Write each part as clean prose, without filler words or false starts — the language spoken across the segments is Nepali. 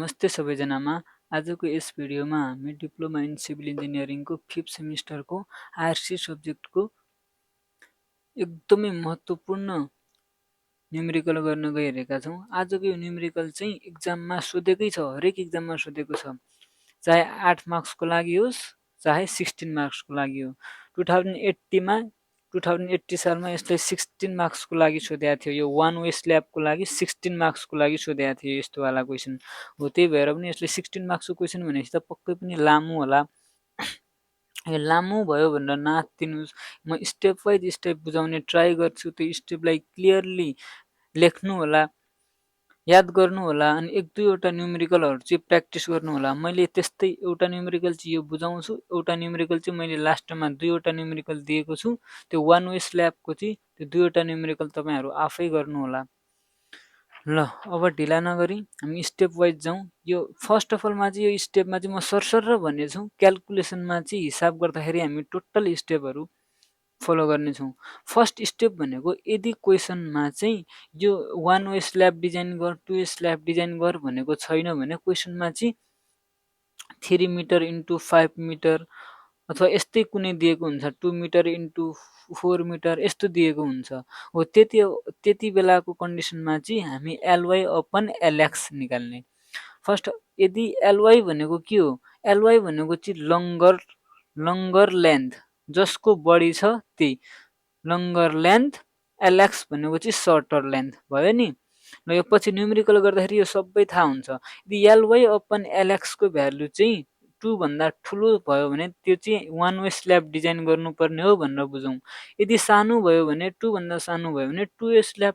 नमस्ते सबैजनामा। आजको यस भिडियोमा हामी डिप्लोमा इन सिभिल इन्जिनियरिङको 5th सेमिस्टरको आरसी सब्जेक्टको एकदमै महत्त्वपूर्ण न्युमेरिकल गर्न गइरहेका छौँ। आजको यो न्युमेरिकल चाहिँ एक्जाममा सोधेकै छ, हरेक एक्जाममा सोधेको छ। चाहे 8 मार्क्सको लागि होस्, चाहे 16 मार्क्सको लागि हो। 2080 सालमा यसलाई 16 मार्क्सको लागि सोधेको थियो। यो वान वे स्ल्याबको लागि 16 मार्क्सको लागि सोधेको थियो यस्तो वाला क्वेसन हो। त्यही भएर पनि यसले 16 मार्क्सको क्वेसन भनेपछि त पक्कै पनि लामो होला। यो लामो भयो भनेर नआत्तिनुस्। म स्टेप बाइ स्टेप बुझाउने ट्राई गर्छु। त्यो स्टेपलाई क्लियरली लेख्नु होला, याद गर्नु होला, अनि एक दुईवटा न्युमेरिकलहरू चाहिँ प्र्याक्टिस गर्नु होला। मैले त्यस्तै एउटा न्युमेरिकल चाहिँ यो बुझाउँछु, एउटा न्युमेरिकल चाहिँ मैले लास्टमा दुईवटा न्युमेरिकल दिएको छु। त्यो वान वे स्ल्याबको चाहिँ त्यो दुईवटा न्युमेरिकल तपाईँहरू आफै गर्नु होला। ल अब ढिला नगरी हामी स्टेप वाइज जाउँ। यो फर्स्ट अफ अलमा चाहिँ यो स्टेपमा चाहिँ म सरसर भन्नेछु। क्यालकुलेसनमा चाहिँ हिसाब गर्दाखेरि हामी टोटल स्टेपहरू फलो गर्नेछौँ। फर्स्ट स्टेप भनेको यदि क्वेसनमा चाहिँ यो वान वे स्ल्याब डिजाइन गर, 2 वे स्ल्याब डिजाइन गर भनेको छैन भने क्वेसनमा चाहिँ 3 मिटर इन्टु 5 मिटर अथवा यस्तै कुनै दिएको हुन्छ, 2 मिटर इन्टु 4 मिटर यस्तो दिएको हुन्छ। हो त्यति बेलाको कन्डिसनमा चाहिँ हामी एलवाई अपन एलएक्स निकाल्ने। फर्स्ट यदि एलवाई भनेको के हो? एलवाई भनेको चाहिँ लङ्गर लेन्थ, जसको बढी छ त्यही लङ्गर लेन्थ। एलएक्स भनेको चाहिँ सर्टर लेन्थ भयो नि। र यो पछि न्युमेरिकल गर्दाखेरि यो सबै थाहा हुन्छ। यदि एलवाई अपन एलएक्सको भ्यालु चाहिँ 2 भन्दा ठुलो भयो भने त्यो चाहिँ वान वे स्ल्याब डिजाइन गर्नुपर्ने हो भनेर बुझौँ। यदि सानो भयो भने 2 भन्दा सानो भयो भने 2 वे स्ल्याब।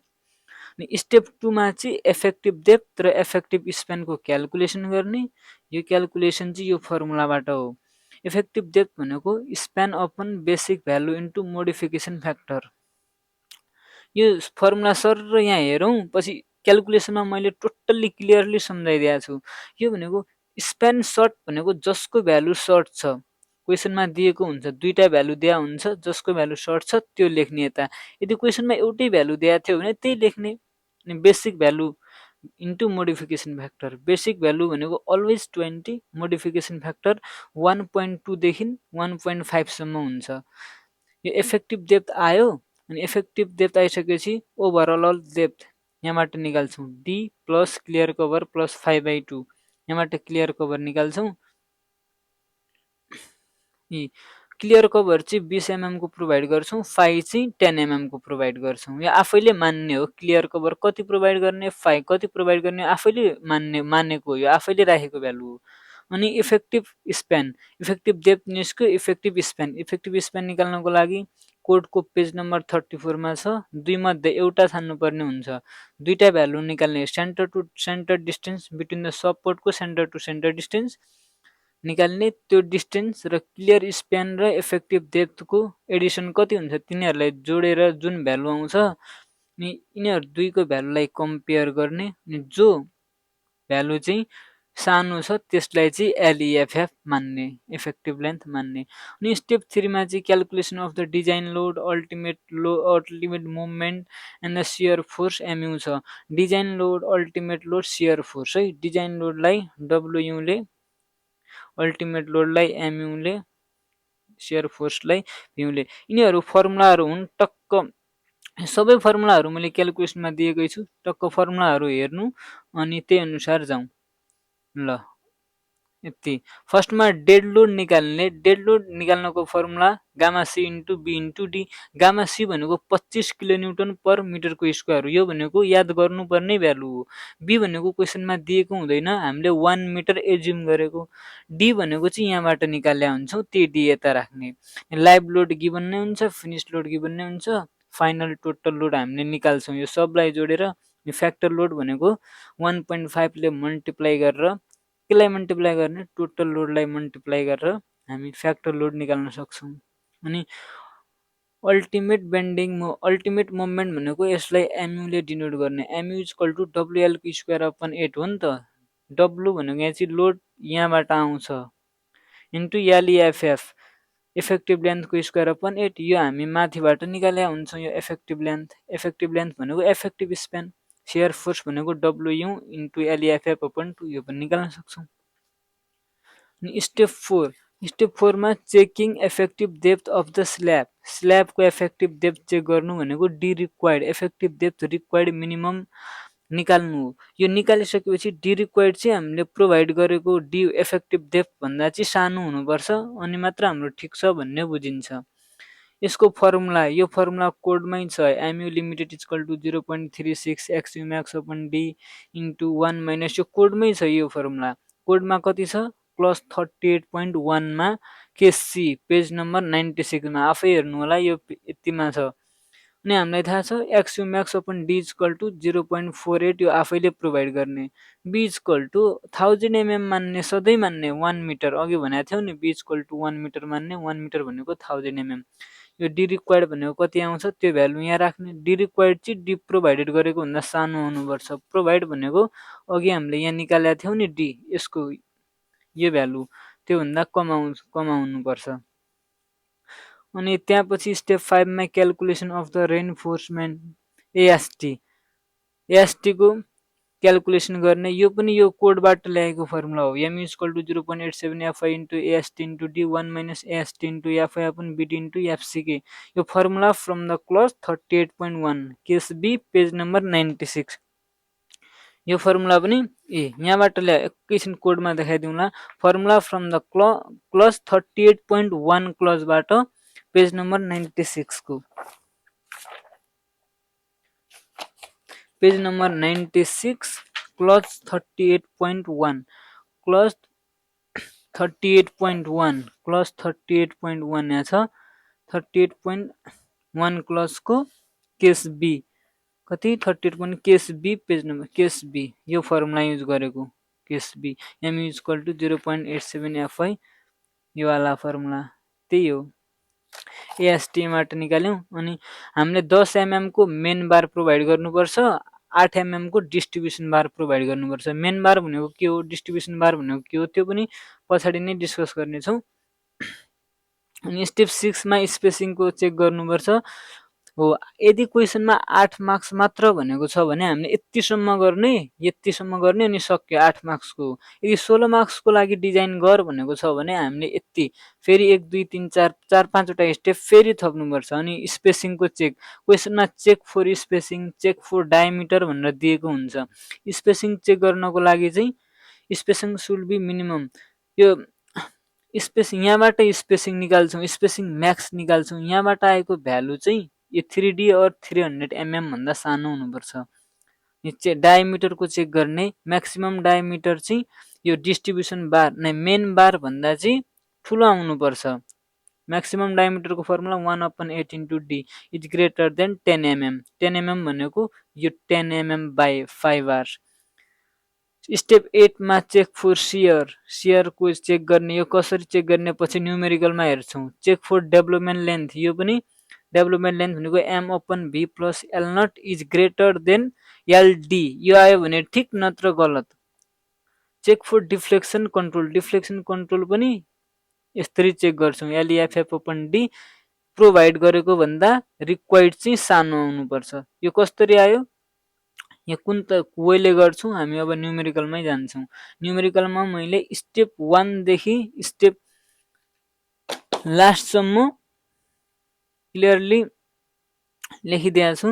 स्टेप 2 मा चाहिँ इफेक्टिभ डेप्थ र इफेक्टिभ स्प्यानको क्यालकुलेसन गर्ने। यो क्यालकुलेसन चाहिँ यो फर्मुलाबाट हो। इफेक्टिभ डेप्थ भनेको span upon basic value into modification factor. यो फर्मुला सर र यहाँ हेरौँ, पछि क्यालकुलेसनमा मैले टोटल्ली क्लियरली सम्झाइदिएको छु। यो भनेको स्प्यान सर्ट भनेको जसको भ्यालु सर्ट छ, क्वेसनमा दिएको हुन्छ दुईटा भ्यालु दिया हुन्छ, जसको भ्यालु सर्ट छ त्यो लेख्ने यता। यदि क्वेसनमा एउटै भ्यालु दिएको थियो भने त्यही लेख्ने। अनि basic value into modification factor. Basic value भनेको अलवेज 20, मोडिफिकेसन फ्याक्टर 1.2 देखि 1.5 सम्म हुन्छ। यो इफेक्टिभ डेप्थ आयो। अनि इफेक्टिभ डेप्थ आइसकेपछि ओभरअल डेप्थ यहाँबाट निकाल्छौँ। D plus clear cover plus 5/2 यहाँबाट क्लियर कभर निकाल्छौँ। क्लियर कभर चाहिँ 20 mm को प्रोभाइड गर्छौँ, 5 चाहिँ 10 mm को प्रोभाइड गर्छौँ। यो आफैले मान्ने हो। क्लियर कभर कति प्रोभाइड गर्ने, 5 कति प्रोभाइड गर्ने आफैले मानेको हो। यो आफैले राखेको भ्यालु हो। अनि इफेक्टिभ स्प्यान, इफेक्टिभ डेप्थ निस्क्यो, इफेक्टिभ स्प्यान निकाल्नको लागि कोडको पेज नम्बर 34 मा छ। दुई मध्ये एउटा छान्नुपर्ने हुन्छ। दुईटा भ्यालु निकाल्ने, centre to centre distance between the सपोर्टको सेन्टर टु सेन्टर डिस्टेन्स निकाल्ने। त्यो डिस्टेन्स र क्लियर स्प्यान र इफेक्टिभ डेप्थको एडिसन कति हुन्छ तिनीहरूलाई जोडेर जुन भ्यालु आउँछ अनि यिनीहरू दुईको भ्यालुलाई कम्पेयर गर्ने। अनि जो भ्यालु चाहिँ सानो छ त्यसलाई चाहिँ एलइएफएफ मान्ने, इफेक्टिभ लेन्थ मान्ने। अनि स्टेप 3 मा चाहिँ calculation of the design load, ultimate movement and the shear force MU छ। Design load, ultimate load, shear force है। डिजाइन लोडलाई डब्लुयुले, अल्टिमेट लोडलाई एमयुले, सियर फोर्सलाई भ्यूले। यिनीहरू फर्मुलाहरू हुन्। टक्क सबै फर्मुलाहरू मैले क्यालकुलेसनमा दिएकै छु। टक्क फर्मुलाहरू हेर्नु अनि त्यही अनुसार जाउँ। ल यति। फर्स्टमा डेड लोड निकाल्ने। डेड लोड निकाल्नको formula gamma C into B into D. Gamma C भनेको 25 किलोन्युटन पर मिटरको स्क्वायर हो। यो भनेको याद गर्नुपर्ने भ्यालु हो। बी भनेको क्वेसनमा दिएको हुँदैन, हामीले 1 मिटर एज्युम गरेको। डी भनेको चाहिँ यहाँबाट निकाले हुन्छौँ, त्यही डी यता राख्ने। लाइभ लोड गिभन नै हुन्छ, फिनिस लोड गिभन नै हुन्छ, फाइनल टोटल लोड हामीले निकाल्छौँ। यो सबलाई जोडेर फ्याक्टर लोड भनेको 1.5 ले मल्टिप्लाई गरेर, केलाई मल्टिप्लाई गर्ने, टोटल लोडलाई मल्टिप्लाई गरेर हामी फ्याक्टर लोड निकाल्न सक्छौँ। अनि अल्टिमेट अल्टिमेट मुभमेन्ट भनेको यसलाई एमयुले डिनोट गर्ने। एमयु इक्वल टु डब्लुएलको स्क्वायर अपन 8 हो नि त। डब्लु भनेको यहाँ चाहिँ लोड यहाँबाट आउँछ इन्टु एलइएफएफ, इफेक्टिभ लेन्थको स्क्वायर अपन 8। यो हामी माथिबाट निकाले हुन्छौँ। यो इफेक्टिभ लेन्थ भनेको इफेक्टिभ स्प्यान सियर फोर्स भनेको डब्लुयु इन्टु एलइएफएफ अपन 2 यो पनि निकाल्न सक्छौँ। अनि स्टेप 4 मा checking effective depth of the स्ल्याबको इफेक्टिभ डेप्थ चेक गर्नु भनेको D required effective depth required minimum निकाल्नु हो। यो निकालिसकेपछि डी रिक्वायर्ड चाहिँ हामीले प्रोभाइड गरेको डी इफेक्टिभ डेप्थ भन्दा चाहिँ सानो हुनुपर्छ अनि मात्र हाम्रो ठिक छ भन्ने बुझिन्छ। यसको फर्मुला यो फर्मुला कोडमै छ MU limited equal to 0.36 XU max upon D into 1 minus यो कोडमै छ यो फर्मुला कोडमा कति छ प्लस 38.1 मा केसी पेज नम्बर 96 मा आफै हेर्नु होला यो यतिमा छ। अनि हामीलाई थाहा छ XU max upon D equal to 0.48 यो आफैले प्रोभाइड गर्ने बी इक्वल टु 1000 mm मान्ने सधैँ मान्ने 1 मिटर अघि भनेको थियौ नि बी इक्वल टु 1 मिटर मान्ने 1 मिटर भनेको 1000 mm यो डी रिक्वायर्ड भनेको कति आउँछ त्यो भ्यालु यहाँ राख्ने डी रिक्वायर्ड चाहिँ डी प्रोभाइडेड गरेको भन्दा सानो हुनुपर्छ प्रोभाइड भनेको अघि हामीले यहाँ निकालेका थियौ नि डी यसको यो भ्यालु त्यो भन्दा कम आउनुपर्छ। अनि त्यसपछि स्टेप 5 मा calculation of the reinforcement AST को क्याल्कुलेसन गर्ने यो पनि यो कोडबाट ल्याएको फर्मुला हो M equal to 0.87 FI into AST into D 1 minus AST into FI upon BD into FCK यो formula from the clause 38.1 case B page number 96 यो फर्मुला पनि यहाँबाट ल्या एकैछिन कोडमा देखाइदिउँला फर्मुला फ्रम द क्लज 38.1 क्लजबाट पेज नम्बर 96 को page number 96 clause 38.1 clause 38.1 clause 38.1 यहाँ छ 38.1 क्लजको केस बी कति 38 case B page number case B यो फर्मुला युज गरेको case B M equal to 0.87 FI यो वाला फर्मुला त्यही हो एएसटीबाट निकाल्यौँ अनि हामीले 10 mm को मेन बार प्रोभाइड गर्नुपर्छ 8 mm को डिस्ट्रिब्युसन बार प्रोभाइड गर्नुपर्छ मेन बार भनेको के हो डिस्ट्रिब्युसन बार भनेको के हो त्यो पनि पछाडि नै डिस्कस गर्नेछौँ। अनि स्टेप 6 मा स्पेसिङको चेक गर्नुपर्छ हो यदि क्वेसनमा 8 मार्क्स मात्र भनेको छ भने हामीले यतिसम्म गर्ने अनि सक्यो 8 मार्क्सको यदि 16 मार्क्सको लागि डिजाइन गर भनेको छ भने हामीले यति फेरि 1 2 3 4 5 वटा स्टेप फेरि थप्नुपर्छ अनि स्पेसिङको चेक क्वेसनमा check for spacing check for diameter भनेर दिएको हुन्छ स्पेसिङ चेक गर्नको लागि चाहिँ स्पेसिङ सुड बी मिनिमम यो स्पेसिङ यहाँबाट स्पेसिङ निकाल्छौँ स्पेसिङ म्याक्स निकाल्छौँ यहाँबाट आएको भ्यालु चाहिँ यो 3D और 300 mm भन्दा सानो हुनुपर्छ। डायमिटरको चेक गर्ने म्याक्सिमम डायमिटर चाहिँ यो डिस्ट्रिब्युसन बार नै मेन बार भन्दा चाहिँ ठुलो आउनुपर्छ म्याक्सिमम डायमिटरको formula 1/8 into D is greater than 10 mm 10 mm भनेको यो 10 mm बाई 5r। स्टेप 8 मा चेक फर सियरको चेक गर्ने यो कसरी चेक गर्ने पछि न्युमेरिकलमा हेर्छौँ चेक फर डेभलपमेन्ट लेन्थ यो पनि डेभलपमेन्ट लेन्थ भनेको M upon V plus L naught is greater than LD यो आयो भने ठिक नत्र गलत। चेक फर डिफ्लेक्सन कन्ट्रोल पनि यसरी चेक गर्छौँ एलइएफएफ अपन डी प्रोभाइड गरेको भन्दा रिक्वायर्ड चाहिँ सानो आउनुपर्छ यो कसरी आयो यहाँ कुन त वेले गर्छौँ हामी अब न्युमेरिकलमै जान्छौँ न्युमेरिकलमा मैले स्टेप 1 देखि स्टेप लास्टसम्म क्लियरली लेखिदिएको छु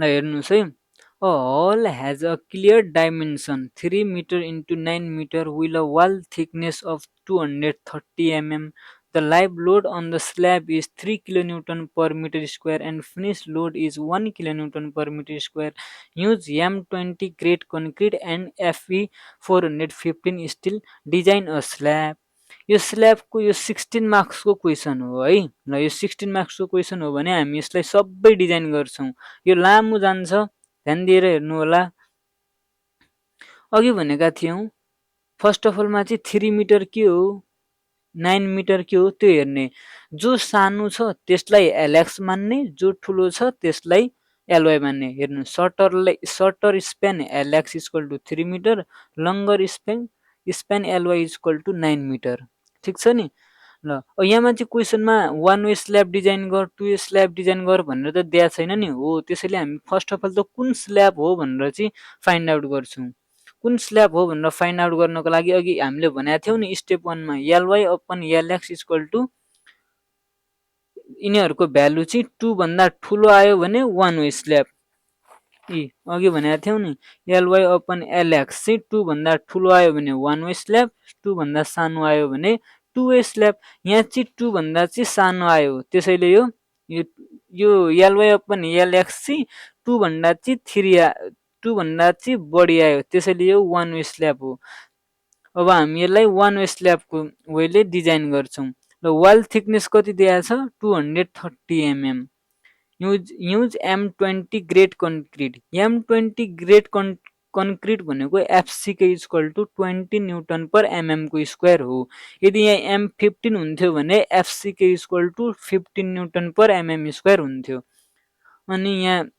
ल हेर्नुहोस् है A hall has a clear dimension 3 meter into 9 meter with a wall thickness of 230 mm. The live load on the slab is 3 kN per meter square and finished load is 1 kN per meter square. Use M20 grade concrete and FE 415 steel. Design a slab. यो स्ल्याबको यो 16 मार्क्सको क्वेसन हो है ल यो 16 मार्क्सको क्वेसन हो भने हामी यसलाई सबै डिजाइन गर्छौँ यो लामो जान्छ ध्यान दिएर हेर्नु होला अघि भनेका थियौँ फर्स्ट अफ अल मा चाहिँ 3 मिटर के हो 9 मिटर के हो त्यो हेर्ने जो सानो छ त्यसलाई एलएक्स मान्ने जो ठुलो छ त्यसलाई एलवाई मान्ने हेर्नु shorter span LX equal to 3 metre longer span LY equal to 9 metre ठिक छ नि ल यहाँमा चाहिँ क्वेसनमा वान वे स्ल्याब डिजाइन गर, टु वे स्ल्याब डिजाइन गर भनेर त दिएको छैन नि। हो, त्यसैले हामी फर्स्ट अफ अल त कुन स्ल्याब हो भनेर चाहिँ फाइन्ड आउट गर्छौँ। कुन स्ल्याब हो भनेर फाइन्ड आउट गर्नको लागि अघि हामीले भनेको थियौँ नि स्टेप 1 मा एलवाई अपन एलएक्स इक्वल टु यिनीहरूको भ्यालु चाहिँ 2 भन्दा ठुलो आयो भने वान वे स्ल्याब। अघि भनेको थियौँ नि एलवाई अपन एलएक्स चाहिँ 2 भन्दा ठुलो आयो भने वान वे स्ल्याब, 2 भन्दा सानो आयो भने टु वे स्ल्याब। यहाँ चाहिँ 2 भन्दा चाहिँ सानो आयो, त्यसैले यो एलवाई अपन एलएक्स चाहिँ 2 भन्दा चाहिँ 2 भन्दा चाहिँ बढी आयो, त्यसैले यो वान वे स्ल्याब हो। अब हामी यसलाई वान वे स्ल्याबको वेले डिजाइन गर्छौँ। र वाल थिकनेस कति दिएको छ 230 mm। Use M20 grade concrete. M20 grade concrete भनेको FCK equal to 20 newton per MM को स्क्वायर हो। यदि यहाँ M15 हुन्थ्यो भने FCK equal to 15 newton per MM square हुन्थ्यो। अनि यहाँ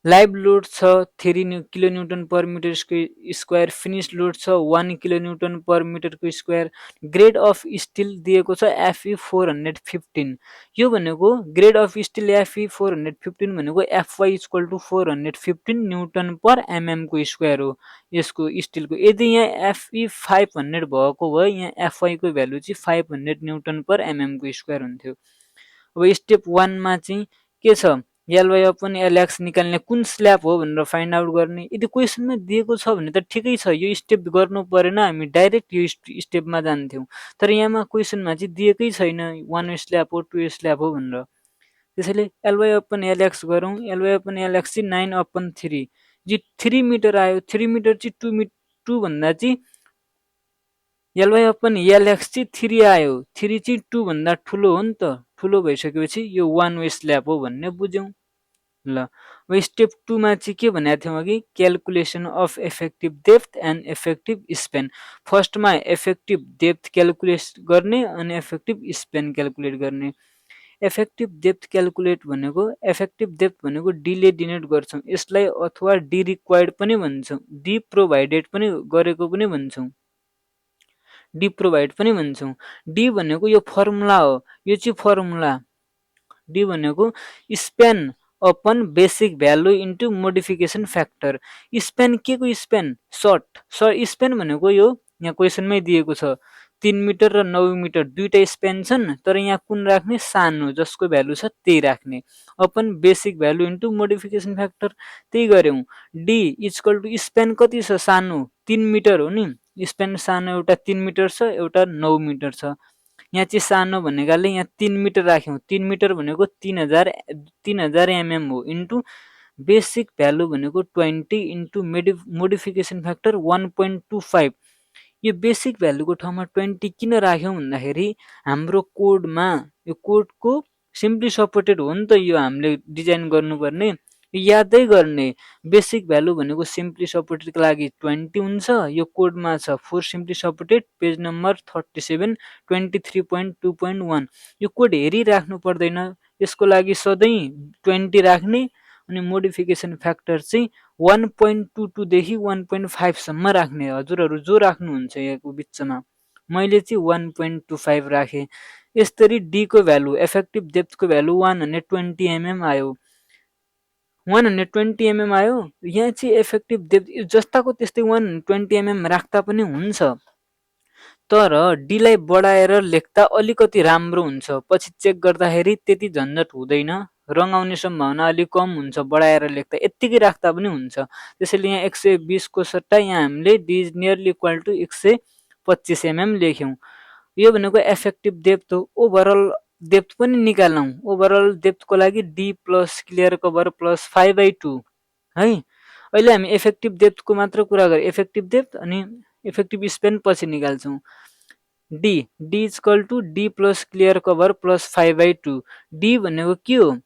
लाइभ लोड छ 3 kilo newton per metre square, finish load छ 1 किलो न्युटन पर मिटरको स्क्वायर। ग्रेड अफ स्टिल दिएको छ FE 415। यो भनेको ग्रेड अफ स्टिल FE 415 भनेको FY equal to 415 newton per MM को स्क्वायर हो यसको स्टिलको। यदि यहाँ FE 500 भएको भए यहाँ FY को भ्यालु चाहिँ 500 न्युटन पर एमएम को स्क्वायर हुन्थ्यो। अब स्टेप 1 मा चाहिँ के छ एलवाई अपन एलएक्स निकाल्ने, कुन स्ल्याब हो भनेर फाइन्ड आउट गर्ने। यदि क्वेसनमा दिएको छ भने त ठिकै छ, यो स्टेप गर्नु परेन, हामी डाइरेक्ट यो स्टेपमा जान्थ्यौँ। तर यहाँमा क्वेसनमा चाहिँ दिएकै छैन वान वे स्ल्याब हो टु वे स्ल्याब हो भनेर, त्यसैले एलवाई अपन एलएक्स गरौँ। एलवाई अपन एलएक्स चाहिँ 9/3 जी 3 मिटर आयो। 3 मिटर चाहिँ 2 भन्दा चाहिँ एलवाई अपन एलएक्स चाहिँ 3 आयो। 3 चाहिँ 2 भन्दा ठुलो हो नि त। ठुलो भइसकेपछि यो वान वे स्ल्याब हो भन्ने बुझ्यौँ। ल अब स्टेप 2 मा चाहिँ के भनेको थियौँ अघि calculation of effective depth and effective Spain. फर्स्टमा इफेक्टिभ डेप्थ क्यालकुलेट गर्ने अनि इफेक्टिभ स्पेन क्यालकुलेट गर्ने। इफेक्टिभ डेप्थ भनेको डीले डिनोट गर्छौँ, यसलाई अथवा डी रिक्वायर्ड पनि भन्छौँ, डी प्रोभाइडेड पनि गरेको पनि भन्छौँ, डी प्रोभाइड पनि भन्छौँ। डी भनेको यो फर्मुला हो, यो चाहिँ फर्मुला। डी भनेको Spain upon basic value into modification factor. Spain के को स्पेन? सर्ट स्पेन भनेको यो यहाँ क्वेसनमै दिएको छ 3 मिटर र 9 मिटर दुईटा स्पेन छन्, तर यहाँ कुन राख्ने? सानो, जसको भ्यालु छ त्यही राख्ने। Upon basic value into modification factor त्यही गर्यौँ। डी इक्वल टु स्पेन कति छ? सानो 3 मिटर हो नि, स्पेन सानो एउटा 3 मिटर छ, एउटा 9 मिटर छ। यहाँ चाहिँ सानो भनेकाले यहाँ 3 मिटर राख्यौँ। 3 मिटर भनेको 3000 mm हो, इन्टु बेसिक भ्यालु भनेको 20 इन्टु मोडिफिकेसन फ्याक्टर 1.25। यो बेसिक भ्यालुको ठाउँमा 20 किन राख्यौँ भन्दाखेरि हाम्रो कोडमा यो कोडको सिम्पली सपोर्टेड हो नि त, यो हामीले डिजाइन गर्नुपर्ने यादै गर्ने। बेसिक भ्यालु भनेको सिम्पली सपोर्टेडको लागि 20 हुन्छ। यो कोडमा छ four simply supported, page number 37 23.2.1। यो कोड हेरिराख्नु पर्दैन, यसको लागि सधैँ 20 राख्ने अनि मोडिफिकेसन फ्याक्टर चाहिँ 1.22 देखि 1.5 सम्म राख्ने। हजुरहरू जो राख्नुहुन्छ यहाँको बिचमा, मैले चाहिँ 1.25 राखेँ। यसरी डी को भ्यालु इफेक्टिभ डेप्थको भ्यालु 120 mm आयो। 120 mm आयो। यहाँ चाहिँ इफेक्टिभ डेप्थ जस्ताको त्यस्तै 120 mm राख्दा पनि हुन्छ, तर डीलाई बढाएर लेख्दा अलिकति राम्रो हुन्छ। पछि चेक गर्दाखेरि त्यति झन्झट हुँदैन, रङ आउने सम्भावना अलिक कम हुन्छ बढाएर लेख्दा, यत्तिकै राख्दा पनि हुन्छ। त्यसैले यहाँ 120 को सट्टा यहाँ हामीले D is nearly equal to 125 mm लेख्यौँ। यो भनेको इफेक्टिभ डेप्थ हो। ओभरअल डेप्थ पनि निकालौँ। ओभरअल डेप्थको लागि D plus clear cover plus 5/2 है। अहिले हामी इफेक्टिभ डेप्थको मात्र कुरा गरे, इफेक्टिभ डेप्थ अनि इफेक्टिभ स्पेन पछि निकाल्छौँ। D equal to D plus clear cover plus 5/2। D भनेको के हो?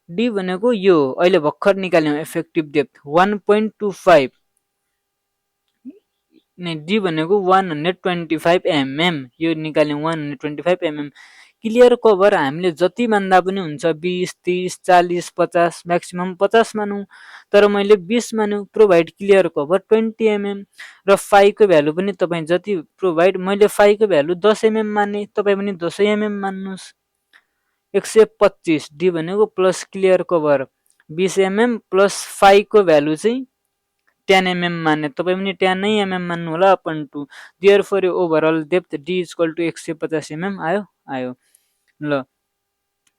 डी भनेको यो अहिले भर्खर निकाल्यौँ इफेक्टिभ डेप्थ 1.25 नै, डी भनेको 125 mm, यो निकाल्यौँ 125 mm। क्लियर कभर हामीले जति मान्दा पनि हुन्छ, 20, 30, 40, 50, म्याक्सिमम 50 मानौँ, तर मैले 20 मान्यो। प्रोभाइड क्लियर कभर 20 mm र फाइको भ्यालु पनि तपाईँ जति प्रोभाइड, मैले फाइको भ्यालु 10 mm माने, तपाईँ पनि 10 mm मान्नुहोस्। 125 डी भनेको plus clear cover 20 mm plus phyco value चाहिँ 10 mm मान्ने, तपाईँ पनि 10 mm मान्नु होला upon two. Therefore overall depth D equal to 150 mm आयो। ल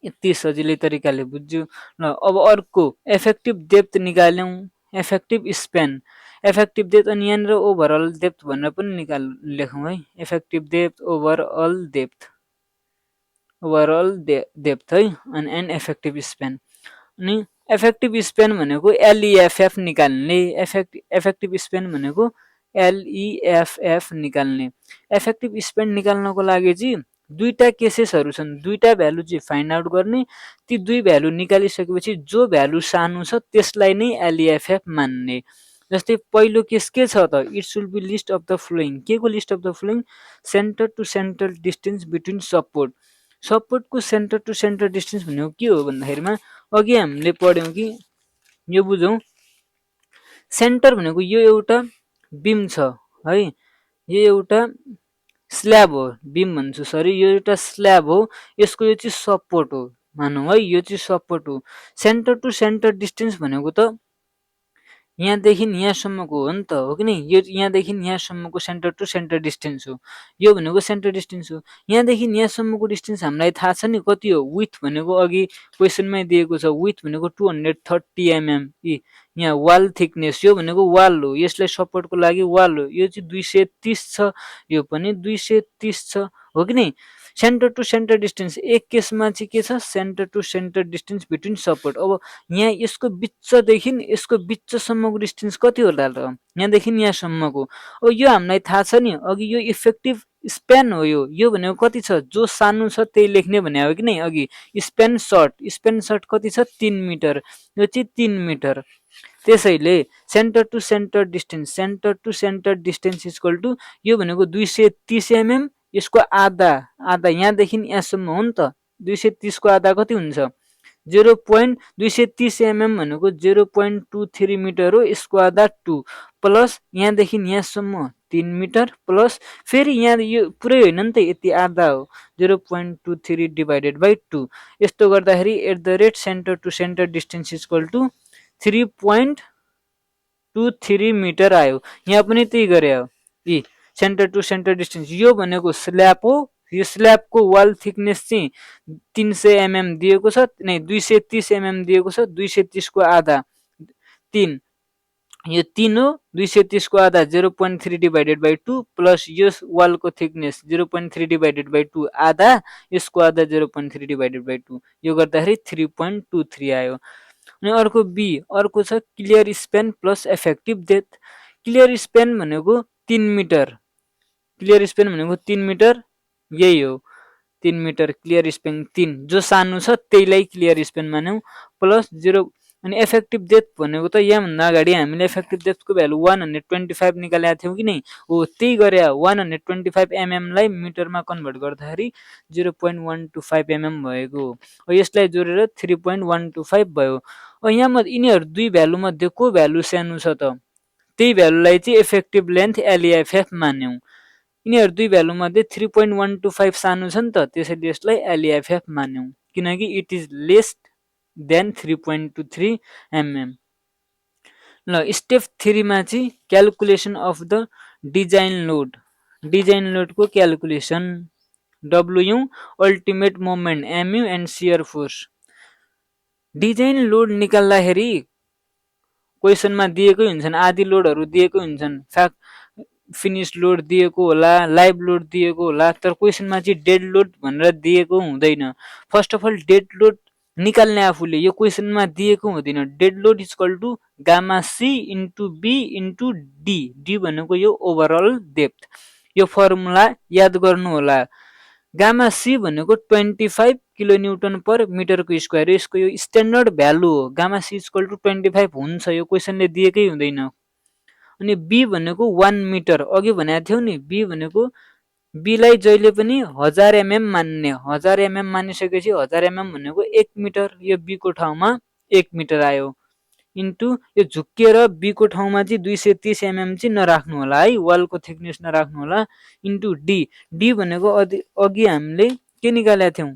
यति सजिलै तरिकाले बुझ्यो। ल अब अर्को इफेक्टिभ डेप्थ निकाल्यौँ, इफेक्टिभ स्पेन, इफेक्टिभ डेप्थ, अनि यहाँनिर ओभरअल डेप्थ भनेर पनि लेखौँ है। इफेक्टिभ डेप्थ ओभरअल डेप्थ है, अनि एन्ड इफेक्टिभ स्पेन। अनि इफेक्टिभ स्पेन भनेको एलइएफएफ निकाल्ने, इफेक्टिभ स्पेन भनेको एलइएफएफ निकाल्ने। इफेक्टिभ स्पेन निकाल्नको लागि चाहिँ दुईटा केसेसहरू छन्, दुईटा भ्यालु चाहिँ फाइन्ड आउट गर्ने। ती दुई भ्यालु निकालिसकेपछि जो भ्यालु सानो छ त्यसलाई नै एलइएफएफ मान्ने। जस्तै पहिलो केस के छ त, it should be least of the following. के को least of the following? Centre to centre distance between support. सपोर्टको सेन्टर टु सेन्टर डिस्टेन्स भनेको के हो भन्दाखेरिमा अघि हामीले पढ्यौँ कि यो बुझौँ। सेन्टर भनेको यो एउटा बिम छ है, यो एउटा स्ल्याब हो, बिम भन्छु सरी, यो एउटा स्ल्याब हो, यसको यो चाहिँ सपोर्ट हो मानौँ है, यो चाहिँ सपोर्ट हो। सेन्टर टु सेन्टर डिस्टेन्स भनेको त यहाँदेखि यहाँसम्मको हो नि त, हो कि नै? यो यहाँदेखि यहाँसम्मको सेन्टर टु सेन्टर डिस्टेन्स हो, यो भनेको सेन्टर डिस्टेन्स हो। यहाँदेखि यहाँसम्मको डिस्टेन्स हामीलाई थाहा छ नि कति हो, विथ भनेको अघि क्वेसनमै दिएको छ, विथ भनेको 230 mm। यहाँ वाल थिकनेस, यो भनेको वाल हो, यसलाई सपोर्टको लागि वाल हो, यो चाहिँ 230 छ, यो पनि 230 छ, हो कि नै? सेन्टर टु सेन्टर डिस्टेन्स एक केसमा चाहिँ के छ, centre to centre distance between support. अब यहाँ यसको बिचदेखि यसको बिचसम्मको डिस्टेन्स कति होला त, यहाँदेखि यहाँसम्मको। अब यो हामीलाई थाहा छ नि, अघि यो इफेक्टिभ स्पेन हो, यो भनेको कति छ, जो सानो छ त्यही लेख्ने भने हो कि नै अघि। स्पेन सर्ट कति छ, 3 मिटर, यो चाहिँ 3 मिटर। त्यसैले centre to centre distance equal to यो भनेको 230 mm, यसको आधा यहाँदेखि यहाँसम्म हो नि त, 230 को आधा कति हुन्छ, 230 mm भनेको 0.23 मिटर हो, यसको आधा 2 प्लस यहाँदेखि यहाँसम्म 3 मिटर प्लस फेरि यहाँ यो पुरै होइन नि त, यति आधा हो, 0.23 डिभाइडेड बाई 2। यस्तो गर्दाखेरि at the rate centre to centre distance equal to 3.23 metre आयो। यहाँ पनि त्यही गरे हो, सेन्टर टु सेन्टर डिस्टेन्स। यो भनेको स्ल्याब हो, यो स्ल्याबको वाल थिकनेस चाहिँ 300 mm दिएको छ, नै 230 mm दिएको छ, 230 को आधा 3, यो 3 हो, 230 को आधा 0.3 डिभाइडेड बाई 2 प्लस यो वालको थिकनेस 0.3 डिभाइडेड बाई 2 आधा, यसको आधा 0.3 डिभाइडेड बाई 2, यो गर्दाखेरि 3.23 आयो। अनि अर्को बी, अर्को छ clear Spain plus effective depth. Clear Spain भनेको 3 मिटर, क्लियर स्पेन भनेको 3 मिटर, यही हो 3 मिटर क्लियर स्पेन 3, जो सानो छ त्यहीलाई क्लियर स्पेन मान्यौँ, प्लस 0। अनि इफेक्टिभ डेप्थ भनेको त यहाँभन्दा अगाडि हामीले इफेक्टिभ डेप्थको भ्यालु 125 निकालेका थियौँ कि नै, हो त्यही गरे। 125 mm लाई मिटरमा कन्भर्ट गर्दाखेरि 0.125 mm भएको हो, यसलाई जोडेर 3.125 भयो। यहाँ यिनीहरू दुई भ्यालु मध्ये को भ्यालु सानो छ त, त्यही भ्यालुलाई चाहिँ इफेक्टिभ लेन्थ एलइएफएफ मान्यौँ। यिनीहरू दुई भ्यालु मध्ये 3.125 सानो छ नि त, त्यसैले यसलाई एलइएफएफ मान्यौँ, किनकि it is less than 3.23 mm। ल स्टेप 3 मा चाहिँ क्यालकुलेसन अफ द डिजाइन लोडको calculation, WU ultimate moment MU and shear force. Design load निकाल्दाखेरि क्वेसनमा दिएकै हुन्छन्, आदि लोडहरू दिएकै हुन्छन्, फिनिश लोड दिएको होला, लाइभ लोड दिएको होला, तर क्वेसनमा चाहिँ डेड लोड भनेर दिएको हुँदैन। First of all dead load निकाल्ने आफूले, यो क्वेसनमा दिएको हुँदैन। Dead load equal to gamma C into B into D, D भनेको यो ओभरअल डेप्थ। यो फर्मुला याद गर्नु होला। गामा सी भनेको 25 किलो न्युटन पर मिटरको स्क्वायर, यसको यो स्ट्यान्डर्ड भ्यालु हो। गामा सी इक्वल टु 25 हुन्छ, यो क्वेसनले दिएकै हुँदैन। अनि बी भनेको 1 मिटर, अघि भनेको थियौ नि, बी भनेको बी लाई जहिले पनि 1000 mm मान्ने, 1000 mm मानिसकेपछि 1000 mm भनेको 1 मिटर, यो बी को ठाउँमा 1 मिटर आयो, इन्टु यो झुक्किएर बी को ठाउँमा चाहिँ 230 mm चाहिँ नराख्नु होला है, वालको थिकनेस नराख्नु होला, इन्टु डी, डी भनेको अघि हामीले के निकालेका थियौँ,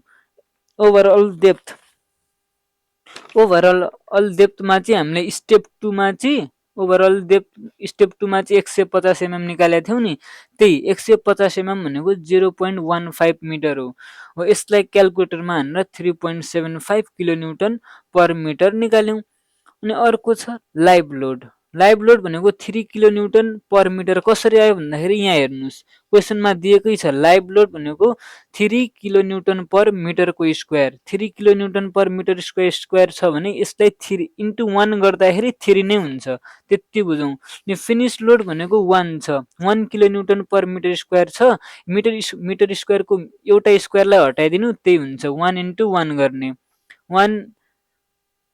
ओभरअल डेप्थ, ओभरअल डेप्थमा चाहिँ हामीले स्टेप 2 मा चाहिँ ओभरअल डेप्थ स्टेप 2 मा चाहिँ 150 mm निकालेका थियौँ नि, त्यही 150 mm भनेको 0.15 मिटर हो, यसलाई क्यालकुलेटरमा हानेर 3.75 किलोन्युटन पर मिटर निकाल्यौँ। अनि अर्को छ लाइभ लोड, लाइभ लोड भनेको 3 किलोन्युटन पर मिटर कसरी आयो भन्दाखेरि यहाँ हेर्नुहोस् क्वेसनमा दिएकै छ, लाइभ लोड भनेको 3 किलोन्युटन पर मिटरको square, 3 kilonewton per metre square छ भने यसलाई 3 इन्टु 1 गर्दाखेरि 3 नै हुन्छ, त्यति बुझौँ। अनि फिनिस लोड भनेको 1 छ, 1 किलोन्युटन पर मिटर स्क्वायर छ, मिटर स्क्वायरको एउटा स्क्वायरलाई हटाइदिनु त्यही हुन्छ, 1 इन्टु 1 गर्ने, 1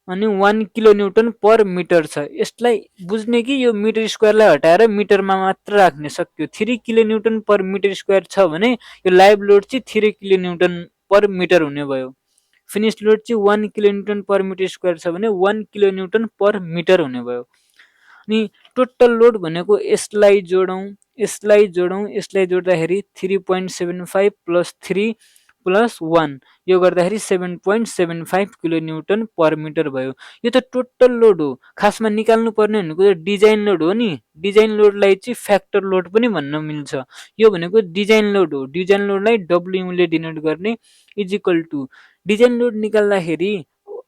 अनि 1 किलोन्युटन पर मिटर छ, यसलाई बुझ्ने कि यो मिटर स्क्वायरलाई हटाएर मिटरमा मात्र राख्ने, सक्यो। 3 किलोन्युटन पर मिटर स्क्वायर छ भने यो लाइभ लोड चाहिँ 3 किलोन्युटन पर मिटर हुने भयो, फिनिस लोड चाहिँ 1 किलोन्युटन पर मिटर स्क्वायर छ भने 1 किलोन्युटन पर मिटर हुने भयो। अनि टोटल लोड भनेको यसलाई जोडौँ, यसलाई जोडौँ, यसलाई जोड्दाखेरि 3.75 प्लस 3 प्लस 1 यो गर्दाखेरि 7.75 किलोन्युटन पर मिटर भयो। यो त टोटल लोड हो, खासमा निकाल्नु पर्ने भनेको त डिजाइन लोड हो नि, डिजाइन लोडलाई चाहिँ फ्याक्टर लोड पनि भन्न मिल्छ, यो भनेको डिजाइन लोड हो, डिजाइन लोडलाई डब्ल्यु ले डिनोट गर्ने is equal to, design load निकाल्दाखेरि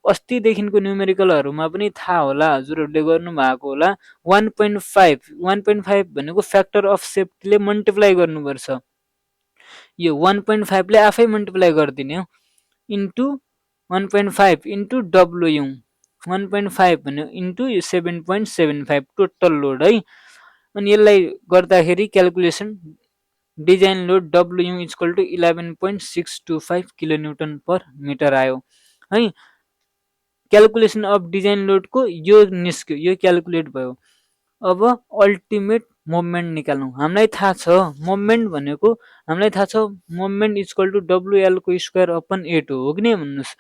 अस्तिदेखिको न्युमेरिकलहरूमा पनि थाहा होला, हजुरहरूले गर्नु भएको होला, 1.5 भनेको फ्याक्टर अफ सेफ्टीले मल्टिप्लाई गर्नुपर्छ, यो 1.5 ले आफै मल्टिप्लाई गरिदिने हो, इन्टु 1.5 इन्टु डब्ल्यु, 1.5 भन्यो इन्टु 7.75 टोटल लोड है। अनि यसलाई गर्दाखेरि calculation design load W equal to 11.625 kilonewton per metre आयो है। क्यालकुलेसन अफ डिजाइन लोडको यो निस्क्यो, यो क्यालकुलेट भयो। अब अल्टिमेट मोमेन्ट निकाल्नु, हामीलाई थाहा छ मोमेन्ट भनेको, हामीलाई थाहा छ मोमेन्ट इक्वल टु डब्लुएल को स्क्वायर अपन 8 हो कि नै भन्नुहोस्।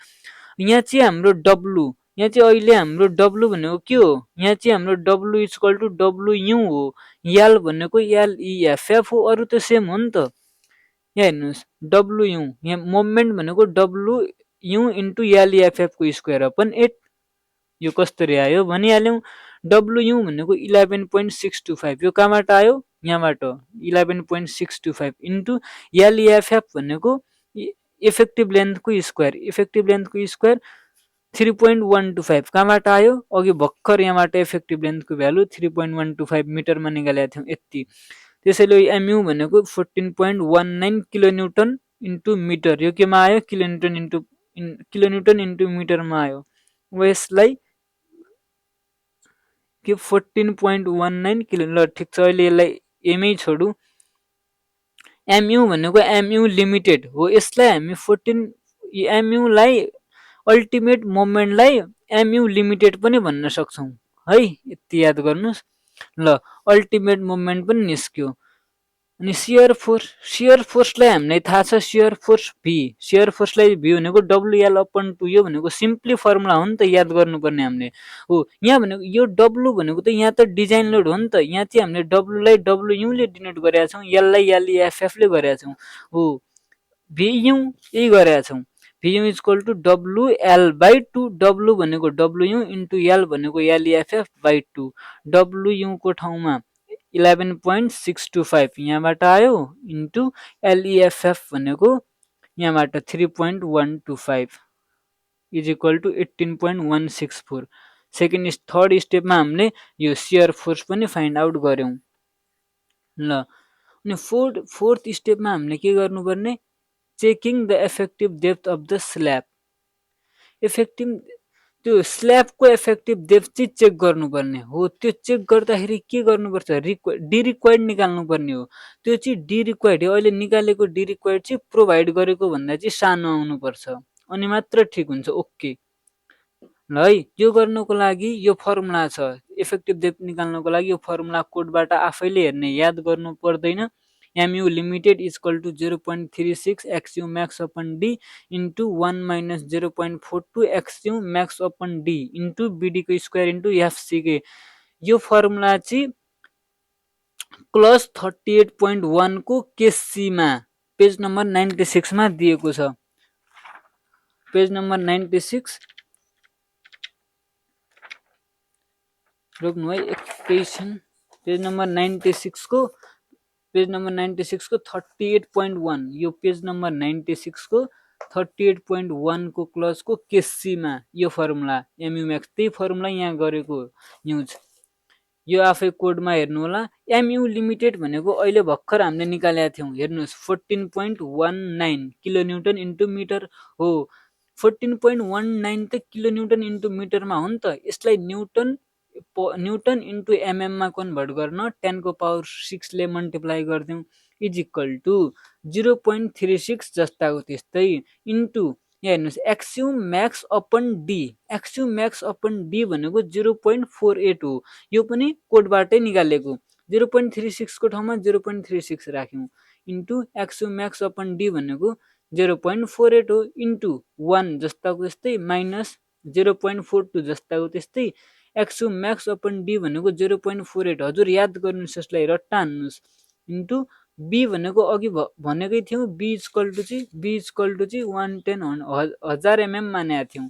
यहाँ चाहिँ हाम्रो डब्लु, यहाँ चाहिँ अहिले हाम्रो डब्लु भनेको के हो, यहाँ चाहिँ हाम्रो डब्लु इक्वल टु डब्लुयु हो, एल भनेको एलइएफएफ हो, अरू त सेम हो नि त। यहाँ हेर्नुहोस् डब्लुयु, यहाँ मोमेन्ट भनेको डब्लुयु इन्टु एलइएफएफ को स्क्वायर अपन 8, यो कसरी आयो भनिहाल्यौँ। डब्लुयु भनेको 11.625, यो कहाँबाट आयो, यहाँबाट 11.625 इन्टु एलइएफएफ भनेको इफेक्टिभ लेन्थको स्क्वायर, इफेक्टिभ लेन्थको स्क्वायर 3.125 कहाँबाट आयो, अघि भर्खर यहाँबाट इफेक्टिभ लेन्थको भ्यालु 3.125 मिटरमा निकालेका थियौँ यति, त्यसैले एमयु भनेको 14.19 किलोन्युटन इन्टु मिटर, यो केमा आयो किलोन्युटन इन्टु मिटरमा आयो। अब यसलाई के 14.19 किलो, ल ठिक छ, अहिले यसलाई एमै छोडु, एमयु भनेको एमयु लिमिटेड हो, यसलाई हामी 14 एमयुलाई अल्टिमेट मोमेन्टलाई एमयु लिमिटेड पनि भन्न सक्छौँ है, यति याद गर्नुहोस्। ल अल्टिमेट मोमेन्ट पनि निस्क्यो। अनि सियर फोर्सलाई हामीलाई थाहा छ सियर फोर्स भी, सियर फोर्सलाई भी भनेको डब्लुएल अपन 2, यो भनेको सिम्पली फर्मुला हो नि त, याद गर्नुपर्ने हामीले हो। यहाँ भनेको यो डब्लु भनेको त यहाँ त डिजाइन लोड हो नि त, यहाँ चाहिँ हामीले डब्लुलाई डब्लुयुले डिनोट गरेका छौँ, एललाई एलइएफएफले गरेका छौँ हो, भियु यही गरेका छौँ, V U equal to W L by 2, W भनेको डब्लुयु इन्टु एल भनेको एलइएफएफ बाई 2, डब्लुयुको ठाउँमा 11.625 यहाँबाट आयो इन्टु एलइएफएफ भनेको यहाँबाट 3.125 इज इक्वल टु 18.164। थर्ड स्टेपमा हामीले यो सियर फोर्स पनि फाइन्ड आउट गऱ्यौँ। ल अनि फोर्थ स्टेपमा हामीले के गर्नुपर्ने, checking the effective depth of the slab, effective त्यो स्ल्याबको इफेक्टिभ डेप्थ चाहिँ चेक गर्नुपर्ने हो। त्यो चेक गर्दाखेरि के गर्नुपर्छ, डिरिक्वायर्ड निकाल्नु पर्ने हो, त्यो चाहिँ डिरिक्वायर्ड, अहिले निकालेको डिरिक्वायर्ड चाहिँ प्रोभाइड गरेको भन्दा चाहिँ सानो आउनुपर्छ, अनि मात्र ठिक हुन्छ, ओके ल है। यो गर्नको लागि यो फर्मुला छ, इफेक्टिभ डेप्थ निकाल्नको लागि यो फर्मुला कोडबाट आफैले हेर्ने, याद गर्नु पर्दैन, MU limited is equal to 0.36 XU max upon D into 1 minus 0.42 XU max upon D into BD को स्क्वायर into FCK। यो फर्मुला चाहिँ क्लस 38.1 को केस सी मा पेज नम्बर 96 मा दिएको छ। पेज नम्बर 96 रोक्नु है एकैछिन। पेज नम्बर 96 को 38.1 यो पेज नम्बर 96 को 38.1 को क्लस को केस सी मा यो फर्मुला MU max त्यही फर्मुला यहाँ गरेको युज। यो आफै कोडमा हेर्नु होला। MU लिमिटेड भनेको अहिले भर्खर हामीले निकालेका थियौं। हेर्नुस् 14.19 किलोन्युटन इन्टु मिटर हो। 14.19 त किलोन्युटन इन्टु मिटरमा हो नि त। यसलाई न्युटन इन्टु एमएम मा कन्भर्ट गर्न 10 को पावर 6 ले मल्टिप्लाई गर्दियौं इज इक्वल टु 0.36 जस्ताको त्यस्तै इन्टु यहाँ हेर्नुस् X U max upon D. X U max upon D भनेको 0.48 हो। यो पनि कोडबाटै निकालेको। 0.36 को ठाउँमा 0.36 राख्यौं इन्टु एक्सयु म्याक्स अपन डी भनेको 0.48 हो इन्टु 1 जस्ताको त्यस्तै माइनस 0.42 जस्ताको त्यस्तै एक्सयु म्याक्स अपन डी भनेको 0.48। हजुर याद गर्नुस्, यसलाई रट्टा हान्नुस् इन्टु बी भनेको अघि भनेकै थियौं बी इक्वल टु चाहिँ 1000 mm मानेका थियौं।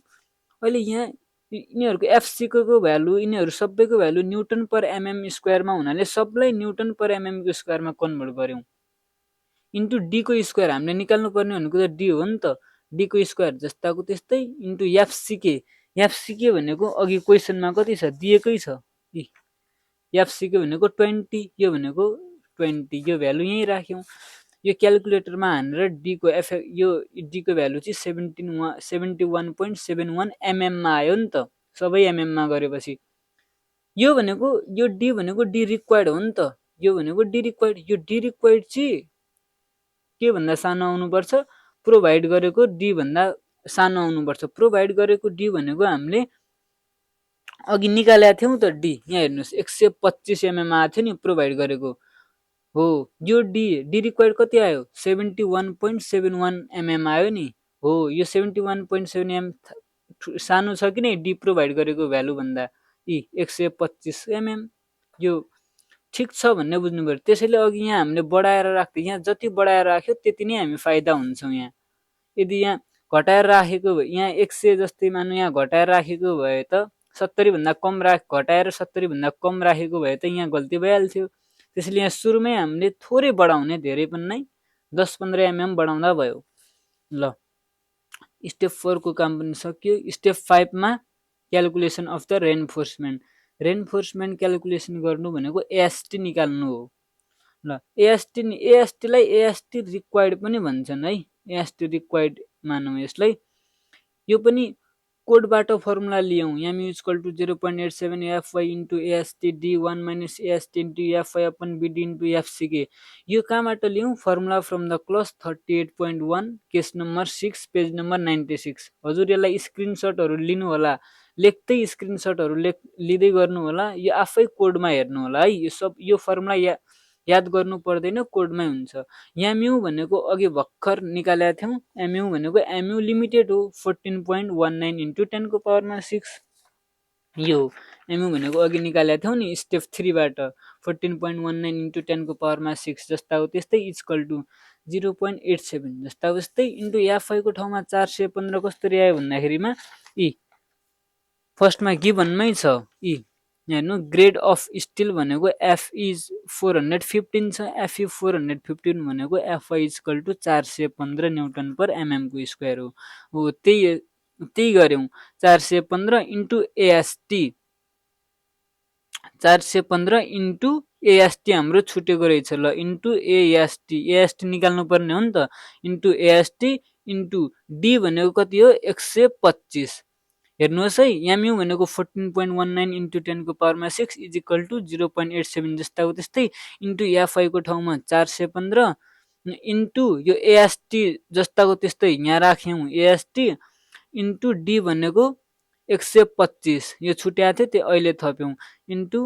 अहिले यहाँ यिनीहरुको एफसी को भ्यालु यिनीहरु सबैको value newton per MM square मा हुनाले सबलाई न्युटन पर एमएम को स्क्वायर मा कन्भर्ट गर्यौं इन्टु डी को स्क्वायर हामीले निकाल्नु पर्ने भनेको त डी हो नि त। डी को स्क्वायर जस्ताको त्यस्तै इन्टु एफसीके भनेको अघि क्वेशनमा कति छ दिएकै छ। एफसीके भनेको 20 यो भनेको 20 यो भ्यालु यही राख्यौं। यो क्याल्कुलेटरमा हानेर डी को भ्यालु चाहिँ 71.71 mm मा आयो नि त। सबै एमएम मा गरेपछि यो डी भनेको डी रिक्वायर्ड हो नि त। यो भनेको डी रिक्वायर्ड, यो डी रिक्वायर्ड चाहिँ के भन्दा सानो आउनुपर्छ, प्रोभाइड गरेको डी भन्दा सानो आउनुपर्छ। प्रोभाइड गरेको डी भनेको हामीले अघि निकालेका थियौं त डी। यहाँ हेर्नुस् 125 mm आएको थियो नि प्रोभाइड गरेको हो। यो डी रिक्वायर्ड कति आयो 71.71 mm आयो नि हो। यो 71.7 mm सानो छ कि नै डी प्रोभाइड गरेको भ्यालु भन्दा 125 mm यो ठीक छ भन्ने बुझ्नु पर्यो। त्यसैले अघि यहाँ हामीले बढाएर राख्थे, यहाँ जति बढाएर राख्यो त्यति नै हामी फाइदा हुन्छौं। यहाँ यदि यहाँ घटाएर राखेको भए यहाँ 100 जस्तै मानु यहाँ घटाएर राखेको भए त 70 भन्दा कम घटाएर 70 भन्दा कम राखेको भए त यहाँ गल्ती भइहाल्थ्यो। त्यसैले यहाँ सुरुमै हामीले थोरै बढाउने, धेरै पनि नै 10-15 mm बढाउँदा भयो। ल स्टेप 4 को काम पनि सक्यो। स्टेप 5 मा क्याल्कुलेसन अफ द रेनफोर्समेन्ट क्याल्कुलेसन गर्नु भनेको एएसटी निकाल्नु हो। ल एएसटी लाई एएसटी रिक्वायर्ड पनि भन्छन् है। एएसटी रिक्वायर्ड मानौं यसलाई। यो पनि कोडबाट फर्मुला लियौं। MU equal to 0.87 FY into AST D1 minus AST into FY upon BD into FCK। यो कहाँबाट लियौं? Formula from the clause 38.1 case number 6 page number 96। हजुर यसलाई स्क्रिनशटहरु लिनु होला, लेख्दै स्क्रिनशटहरु लिँदै गर्नु होला। यो आफै कोडमा हेर्नु होला है। यो फर्मुला याद गर्नु पर्दैन, कोडमै हुन्छ। MU भनेको अघि भर्खर निकालेका थियौं। MU भनेको MU लिमिटेड हो 14.19 इन्टु 10 को पावरमा 6। यो MU भनेको अघि निकालेका थियौं नि स्टेप 3 बाट 14.19 इन्टु 10 को पावरमा 6 जस्ताको त्यस्तै इक्वल टु 0.87 जस्ताको त्यस्तै इन्टु FI को ठाउँमा 415 कसरी आयो भन्दाखेरिमा फर्स्टमा गिभनमै छ हेर्नु ग्रेड अफ स्टिल भनेको F इज 415 छ। FE 415 भनेको FI equal to 415 newton per mm को स्क्वायर हो। त्यही गर्यौं। 415 इन्टु AST 415 इन्टु AST हाम्रो छुटेको रहेछ। ल इन्टु AST निकाल्नु पर्ने हो नि त। इन्टु AST इन्टु D भनेको कति हो 125। हेर्नुहोस् है MU भनेको 14.19 इन्टु 10 को पावरमा 6 इज इक्वल टु 0.87 जस्ताको त्यस्तै इन्टु FI को ठाउँमा 415 इन्टु यो AST जस्ताको त्यस्तै यहाँ राख्यौं AST इन्टु D भनेको 125 यो छुट्याएको थियो त्यो अहिले थप्यौं into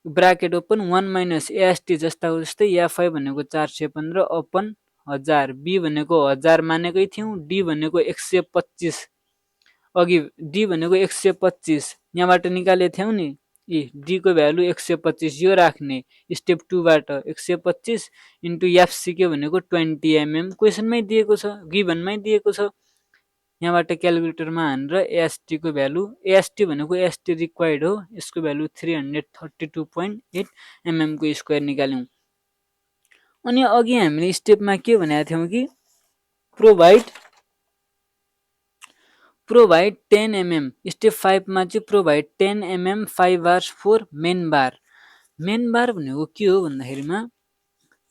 bracket open 1 minus AST जस्ताको जस्तै एफआई भनेको 415 ओपन 1000, बी भनेको 1000 मानेकै थियौँ, डी भनेको 125, अघि डी भनेको 125 यहाँबाट निकालेको थियौँ नि, डी को भ्यालु 125 यो राख्ने स्टेप 2 बाट 125 इन्टु एफसी के भनेको 20 mm क्वेसनमै दिएको छ, गिभनमै दिएको छ। यहाँबाट क्यालकुलेटरमा हानेर एएसटी को भ्यालु, एएसटी भनेको एएसटी रिक्वायर्ड हो, यसको भ्यालु 332.8 mm को स्क्वायर निकाल्यौँ। अनि अघि हामीले स्टेपमा के भनेका थियौँ कि प्रोभाइड 10 mm, स्टेप 5 मा चाहिँ provide 10 mm 5 bars four main बार। मेन बार भनेको के हो भन्दाखेरिमा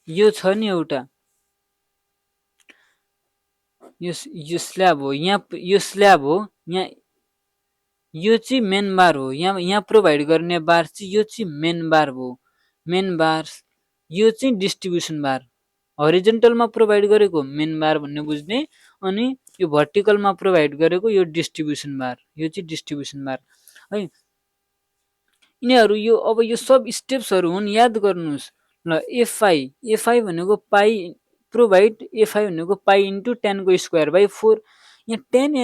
यो छ नि एउटा यो स्ल्याब हो, यो स्ल्याब हो, यहाँ यो चाहिँ मेन बार हो, यहाँ प्रोभाइड गर्ने बार चाहिँ यो चाहिँ मेन बार हो। मेन बार यो चाहिँ डिस्ट्रिब्युसन बार, हरिजेन्टलमा प्रोभाइड गरेको मेन बार भन्ने बुझ्ने, अनि यो भर्टिकलमा प्रोभाइड गरेको यो डिस्ट्रिब्युसन बार, यो चाहिँ डिस्ट्रिब्युसन बार है। यिनीहरू अब यो सब स्टेप्सहरू हुन्, याद गर्नुहोस् ल। एफआई भनेको पाई प्रोभाइड, एफआई भनेको पाई इन्टु 10 को स्क्वायर बाई 4, यहाँ 10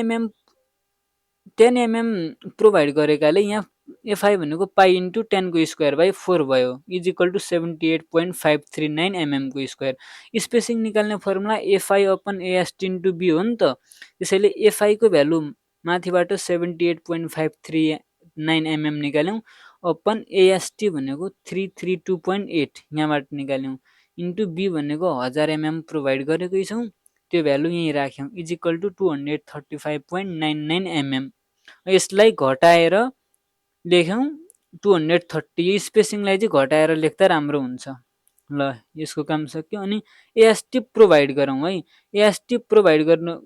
mm प्रोभाइड गरेकाले यहाँ एफआई भनेको पाई इन्टु 10 को स्क्वायर बाई 4 भयो, इज इक्वल टु 78.539 mm को स्क्वायर। स्पेसिङ निकाल्ने formula FI upon AST into B हो नि त, त्यसैले एफआई को भ्यालु माथिबाट 78.539 mm निकाल्यौँ, अपन एएसटी भनेको 332.8 यहाँबाट निकाल्यौँ, इन्टु बी भनेको 1000 mm प्रोभाइड गरेकै छौँ, त्यो भ्यालु यहीँ राख्यौँ, इज इक्वल टु 235.99 mm। यसलाई घटाएर लेख्यौँ 230, स्पेसिङलाई चाहिँ घटाएर लेख्दा राम्रो हुन्छ। ल यसको काम सक्यो। अनि एएसटी प्रोभाइड गरौँ है, एएसटी प्रोभाइड गर्नु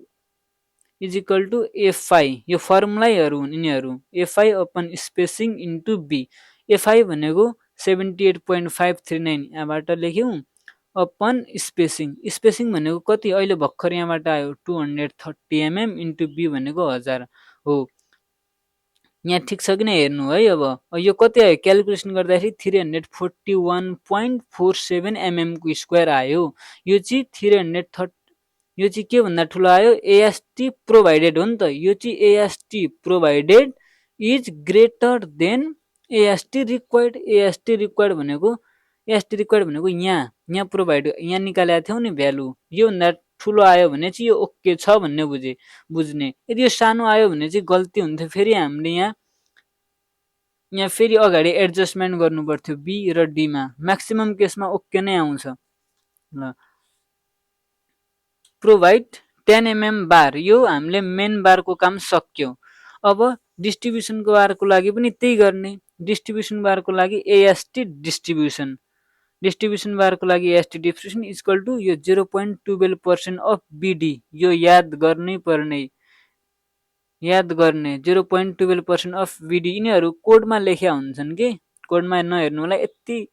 इज इक्वल टु एफआई, यो फर्मुलाहरू हुन् यिनीहरू, FI upon spacing into B. FI भनेको 78.539 यहाँबाट लेख्यौँ, अपन स्पेसिङ भनेको कति अहिले भर्खर यहाँबाट आयो 230 mm इन्टु बी भनेको 1000 हो। यहाँ ठिक छ कि नै हेर्नु है। अब यो कति आयो क्यालकुलेसन गर्दाखेरि 341.47 mm को स्क्वायर आयो। यो चाहिँ 330, यो चाहिँ के भन्दा ठुलो आयो, एएसटी प्रोभाइडेड हो नि त, यो चाहिँ AST provided is greater then AST required. AST required भनेको यहाँ प्रोभाइड, यहाँ निकालेको थियौँ नि भ्यालु, यो भन्दा ठुलो आयो भने चाहिँ यो ओके छ भन्ने बुझ्ने। यदि यो सानो आयो भने चाहिँ गल्ती हुन्थ्यो, फेरि हामीले यहाँ फेरि अगाडि एडजस्टमेन्ट गर्नु पर्थ्यो बी र डी मा। म्याक्सिमम केसमा ओके नै आउँछ। ल प्रोभाइड 10 mm बार, यो हामीले मेन बारको काम सक्यो। अब डिस्ट्रिब्युसनको बारको लागि पनि त्यही गर्ने। डिस्ट्रिब्युसन बारको लागि एएसटी डिस्ट्रिब्युसन बारको लागि एएसटी डिस्ट्रिब्युसन इक्वल टु यो 0.12% अफ बिडी, यो याद गर्ने 0.12% अफ बिडी। यिनीहरू कोडमा लेख्या हुन्छन् कि, कोडमा नहेर्नु होला, यति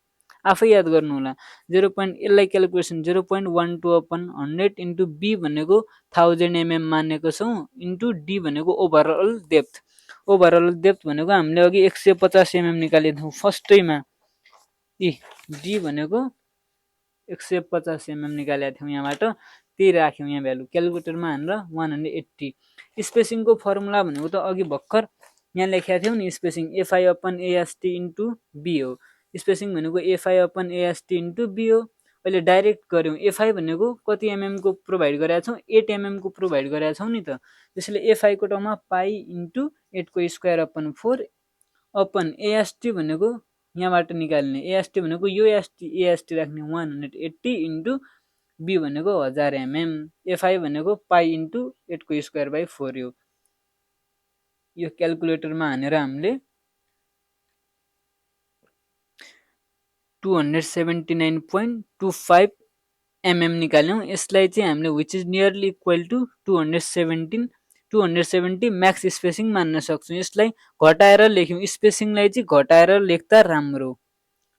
आफै याद गर्नु होला। यसलाई क्यालकुलेसन 0.12 अपन 100 इन्टु बी भनेको 1000 mm मानेको छौँ, इन्टु डी भनेको ओभरअल डेप्थ भनेको हामीले अघि 150 mm निकालेको थियौँ फर्स्टैमा, डी भनेको 150 mm निकालेको थियौँ यहाँबाट, त्यही राख्यौँ यहाँ भ्यालु, क्यालकुलेटरमा हानेर 180। स्पेसिङको फर्मुला भनेको त अघि भर्खर यहाँ लेखेका थियौँ नि, spacing FI upon AST into B हो। स्पेसिङ भनेको FI upon AST into B हो। अहिले डाइरेक्ट गऱ्यौँ, एफआई भनेको कति mm को प्रोभाइड गरेका छौँ, 8 mm को प्रोभाइड गरेका छौँ नि त, त्यसैले एफआई को ठाउँमा पाई इन्टु 8 को स्क्वायर अपन 4 अपन एएसटी भनेको यहाँबाट निकाल्ने, एएसटी भनेको यो एएसटी राख्ने 180 इन्टु बी भनेको 1000 mm, एफआई भनेको पाई इन्टु 8 को स्क्वायर बाई 4 हो। यो क्यालकुलेटरमा हानेर हामीले 279.25 mm निकाल्यौँ। यसलाई चाहिँ हामीले which is nearly equal to 270 max spacing मान्न सक्छौँ। यसलाई घटाएर लेख्यौँ, स्पेसिङलाई चाहिँ घटाएर लेख्दा राम्रो,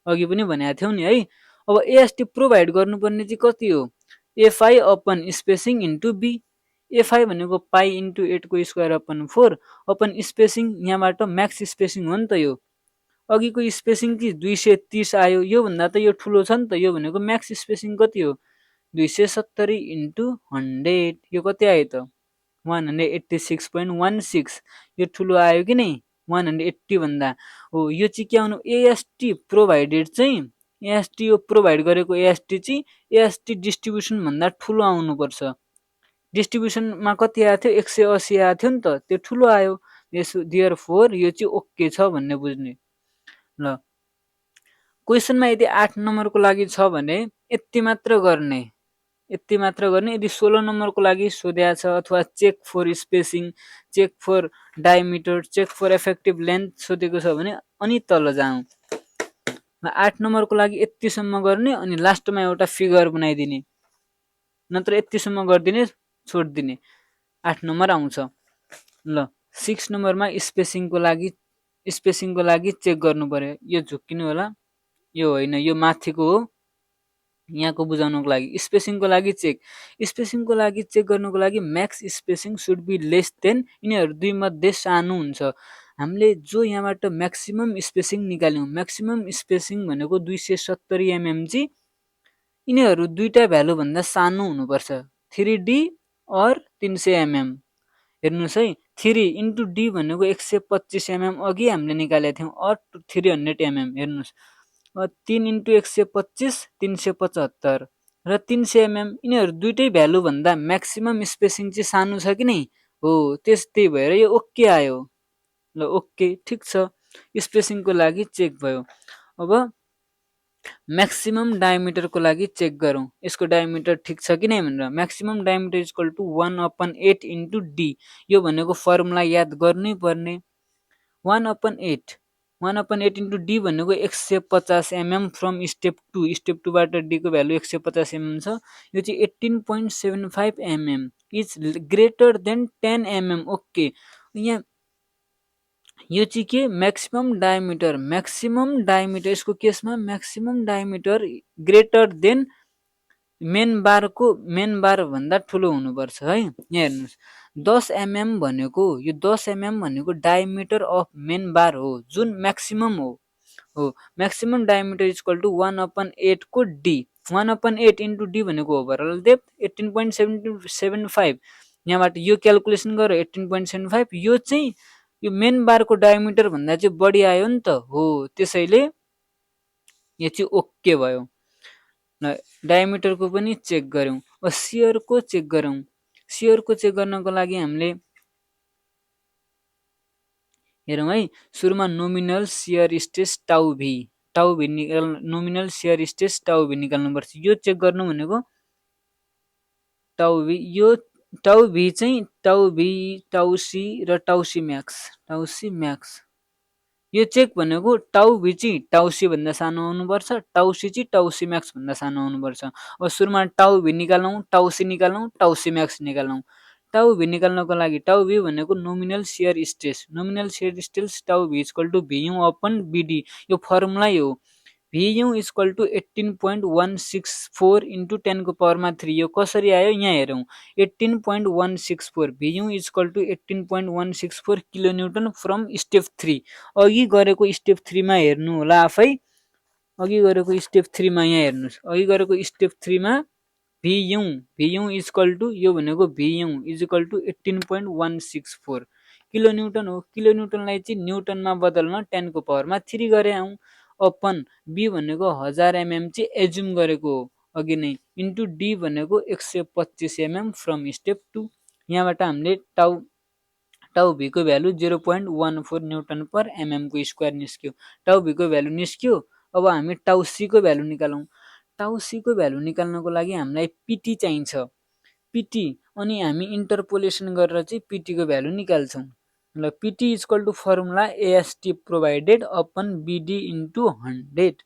अघि पनि भनेको थियौँ नि है। अब एएसटी प्रोभाइड गर्नुपर्ने चाहिँ कति हो, FI upon spacing into B. FI भनेको पाई इन्टु 8 को स्क्वायर अपन 4 अपन स्पेसिङ, यहाँबाट म्याक्स स्पेसिङ हो नि त यो, अघिको स्पेसिङ चाहिँ 230 आयो, योभन्दा त यो ठुलो छ नि त। यो भनेको म्याक्स स्पेसिङ कति हो 270 इन्टु 100, यो कति आयो त 186.16, यो ठुलो आयो कि नै 180 भन्दा हो। यो चाहिँ के आउनु एएसटी प्रोभाइडेड चाहिँ एएसटी यो प्रोभाइड गरेको एएसटी चाहिँ एएसटी डिस्ट्रिब्युसन भन्दा ठुलो आउनुपर्छ। डिस्ट्रिब्युसनमा कति आएको थियो 180 आएको थियो नि त, त्यो ठुलो आयो। देयरफोर यो चाहिँ ओके छ भन्ने बुझ्ने। ल क्वेसनमा यदि 8 नम्बरको लागि छ भने यति मात्र गर्ने, यति मात्र गर्ने। यदि 16 नम्बरको लागि सोध्या छ अथवा check for spacing, check for diameter, check for effective length सोधेको छ भने अनि तल जाउँ। 8 नम्बरको लागि यतिसम्म गर्ने अनि लास्टमा एउटा फिगर बनाइदिने, नत्र यतिसम्म गरिदिने छोडिदिने, 8 नम्बर आउँछ। ल 6 नम्बरमा स्पेसिङको लागि चेक गर्नु पर्यो। यो झुक्किनु होला, यो होइन, यो माथिको हो, यहाँको बुझाउनको लागि। स्पेसिङको लागि चेक गर्नुको लागि max spacing should be less than, यिनीहरू दुई मध्ये सानो हुन्छ। हामीले जो यहाँबाट म्याक्सिमम स्पेसिङ निकाल्यौँ, म्याक्सिमम स्पेसिङ भनेको 270 mm चाहिँ यिनीहरू दुईटा भ्यालु भन्दा सानो हुनुपर्छ, 3D और 300 mm। हेर्नुहोस् है, 3 इन्टु डी भनेको 125 mm अघि हामीले निकालेका थियौँ, और 300 mm। हेर्नुहोस् 3 इन्टु 125 375 र 300 mm, यिनीहरू दुईटै भ्यालु भन्दा म्याक्सिमम स्पेसिङ चाहिँ सानो छ कि नै हो। त्यही भएर यो ओके आयो। ल ओके, ठिक छ, स्पेसिङको लागि चेक भयो। अब म्याक्सिमम डायमिटरको लागि चेक गरौँ, यसको डायमिटर ठिक छ कि नै भनेर। Maximum diameter equal to 1/8 into D, यो भनेको फर्मुला याद गर्नै पर्ने। 1/8 इन्टु डी भनेको 150 mm फ्रम स्टेप 2, स्टेप 2 बाट डी को भ्यालु 150 mm छ। यो चाहिँ 18.75 mm is greater than 10 mm। Okay, यहाँ यो चाहिँ के म्याक्सिमम डायमिटर, यसको केसमा maximum diameter greater than main बार भन्दा ठुलो हुनुपर्छ है। यहाँ हेर्नुहोस् 10 mm भनेको, यो 10 mm भनेको डायमिटर अफ मेन बार हो, जुन म्याक्सिमम हो। म्याक्सिमम डायमिटर इक्वल टु 1/8 को डी, 1/8 इन्टु डी भनेको ओभरअल डेप्थ 18.75। यहाँबाट यो क्यालकुलेसन गऱ्यो 18.75, यो चाहिँ यो मेन बारको डायमिटर भन्दा चाहिँ बढी आयो नि त हो, त्यसैले यो चाहिँ ओके भयो। डायमिटरको पनि चेक गरौँ। अब सियरको चेक गरौँ। सियरको चेक गर्नको लागि हामीले हेरौँ है, सुरुमा नोमिनल सियर स्ट्रेस टाउ भी नोमिनल सियर स्ट्रेस टाउ भी निकाल्नुपर्छ। यो चेक गर्नु भनेको टाउ भी, यो टाउ भी चाहिँ टाउ सी र टाउ सी म्याक्स। यो चेक भनेको टाउ भी चाहिँ टाउ सी भन्दा सानो हुनुपर्छ, टाउ सी चाहिँ टाउ सी म्याक्स भन्दा सानो हुनुपर्छ। अब सुरुमा टाउ भी निकालौँ, टाउ सी निकालौँ, टाउ सी म्याक्स निकालौँ। टाउ भी निकाल्नको लागि टाउ भी भनेको nominal shear stress tau V equal to V U upon B D, यो फर्मुलै हो। भ्यू इक्वल टु 18.164 इन्टु 10 को पावरमा 3। यो कसरी आयो यहाँ हेरौँ, 18.164 Vu equal to 18.164 kilonewton from step 3। अघि गरेको स्टेप 3 मा हेर्नु होला आफै, अघि गरेको स्टेप 3 मा यहाँ हेर्नुहोस्, अघि गरेको स्टेप 3 मा भ्यू इक्वल टु, यो भनेको Vu is equal to 18.164 kilonewton हो। किलोन्युटनलाई चाहिँ न्युटनमा बदल्न 10 को पावरमा 3 गरे आउँ। अपन बी भनेको 1000 mm चाहिँ एज्युम गरेको हो अघि नै, इन्टु डी भनेको 125 mm फ्रम स्टेप 2। यहाँबाट हामीले टाउ भी को भ्यालु 0.14 न्युटन पर mm को स्क्वायर निस्क्यो। टाउ भी को भ्यालु निस्क्यो। अब हामी टाउ सी को भ्यालु निकालौँ। टाउ सी को भ्यालु निकाल्नको लागि हामीलाई पिटी चाहिन्छ, पिटी, अनि हामी इन्टरपोलेसन गरेर चाहिँ पिटी को भ्यालु निकाल्छौँ। ल PT equal to formula AST provided upon BD into 100।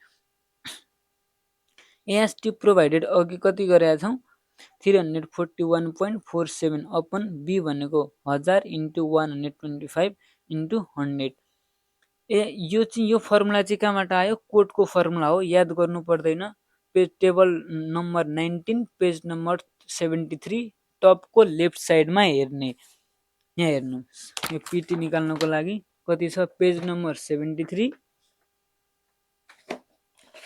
AST provided अघि कति गरेका छौँ 341.47 अपन बी भनेको 1000 इन्टु 125 इन्टु 100। यो चाहिँ यो फर्मुला चाहिँ कहाँबाट आयो, कोडको फर्मुला हो, याद गर्नु पर्दैन। Page table number 19 page number 73 टपको लेफ्ट साइडमा हेर्ने। यहाँ हेर्नुहोस्, यो पिटी निकाल्नको लागि कति छ, पेज नम्बर 73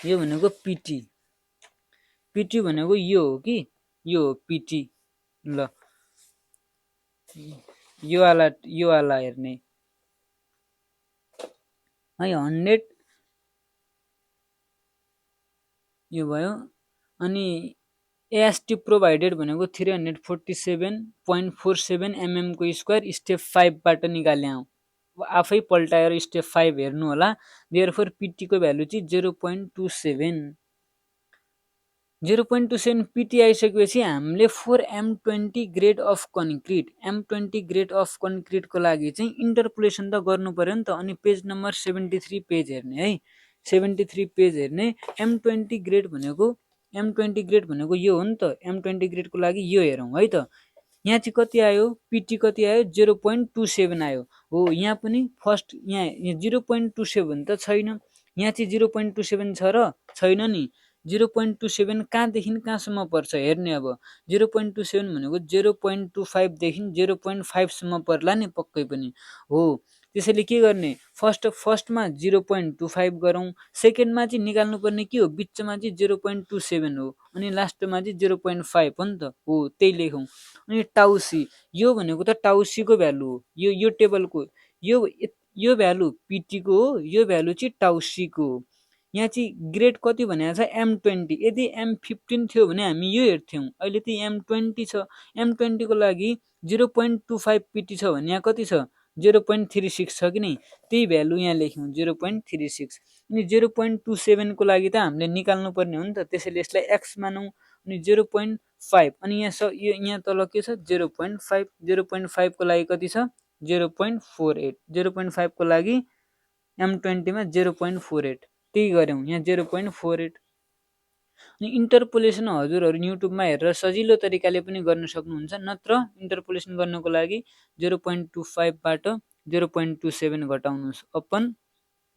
यो भनेको पिटी, पिटी भनेको यो हो कि यो हो पिटी। ल यो वाला हेर्ने है 100 यो भयो। अनि एएसटी प्रोभाइडेड भनेको 347.47 mm को स्क्वायर स्टेप 5 बाट निकाले हौ। आफै पल्टाएर स्टेप 5 हेर्नु होला। देयरफोर पिटी को भ्यालु चाहिँ 0.27 0.27 पिटी आइसकेपछि हामीले for M20 grade of concrete M20 grade of concrete को लागि चाहिँ इन्टरपोलेसन त गर्नु पर्यो नि त। अनि पेज नम्बर 73 पेज हेर्ने है, 73 पेज हेर्ने। M20 ग्रेड भनेको यो हो नि त। M20 ग्रेड को लागि यो हेरौँ है त। यहाँ चाहिँ कति आयो, पिटी कति आयो, 0.27 आयो हो। यहाँ पनि फर्स्ट यहाँ 0.27 त छैन, यहाँ चाहिँ 0.27 छ र छैन नि। 0.27 कहाँदेखि कहाँसम्म पर्छ हेर्ने। अब 0.27 भनेको 0.25 देखि 0.5 सम्म पर्ला नि पक्कै पनि हो। त्यसैले के गर्ने, फर्स्टमा 0.25 गरौँ, सेकेन्डमा चाहिँ निकाल्नु पर्ने के हो, बिचमा चाहिँ 0.27 हो, अनि लास्टमा चाहिँ 0.5 हो नि त हो। त्यही लेखौँ। अनि टाउसी, यो भनेको त टाउसी को भ्यालु हो। यो टेबलको यो भ्यालु पिटी को हो, यो भ्यालु चाहिँ टाउसी को हो। यहाँ चाहिँ ग्रेड कति भनेको छ M20। यदि M15 थियो भने हामी यो हेर्थ्यौँ। अहिले त M20 छ। M20 को लागि 0.25 पिटी छ भने यहाँ कति छ, 0.36 छ कि नै। त्यही भ्यालु यहाँ लेख्यौँ 0.36। अनि 0.27 को लागि त हामीले निकाल्नु पर्ने हो नि त। त्यसैले यसलाई x मानौँ। अनि 0.5 अनि यहाँ तल के छ 0.5। 0.5 को लागि कति छ 0.48। 0.5 को लागि M20 मा 0.48 त्यही गर्यौँ यहाँ 0.48। अनि इन्टरपोलेसन हजुरहरू युट्युबमा हेरेर सजिलो तरिकाले पनि गर्न सक्नुहुन्छ। नत्र इन्टरपोलेसन गर्नको लागि 0.25 बाट 0.27 घटाउनुहोस् अपन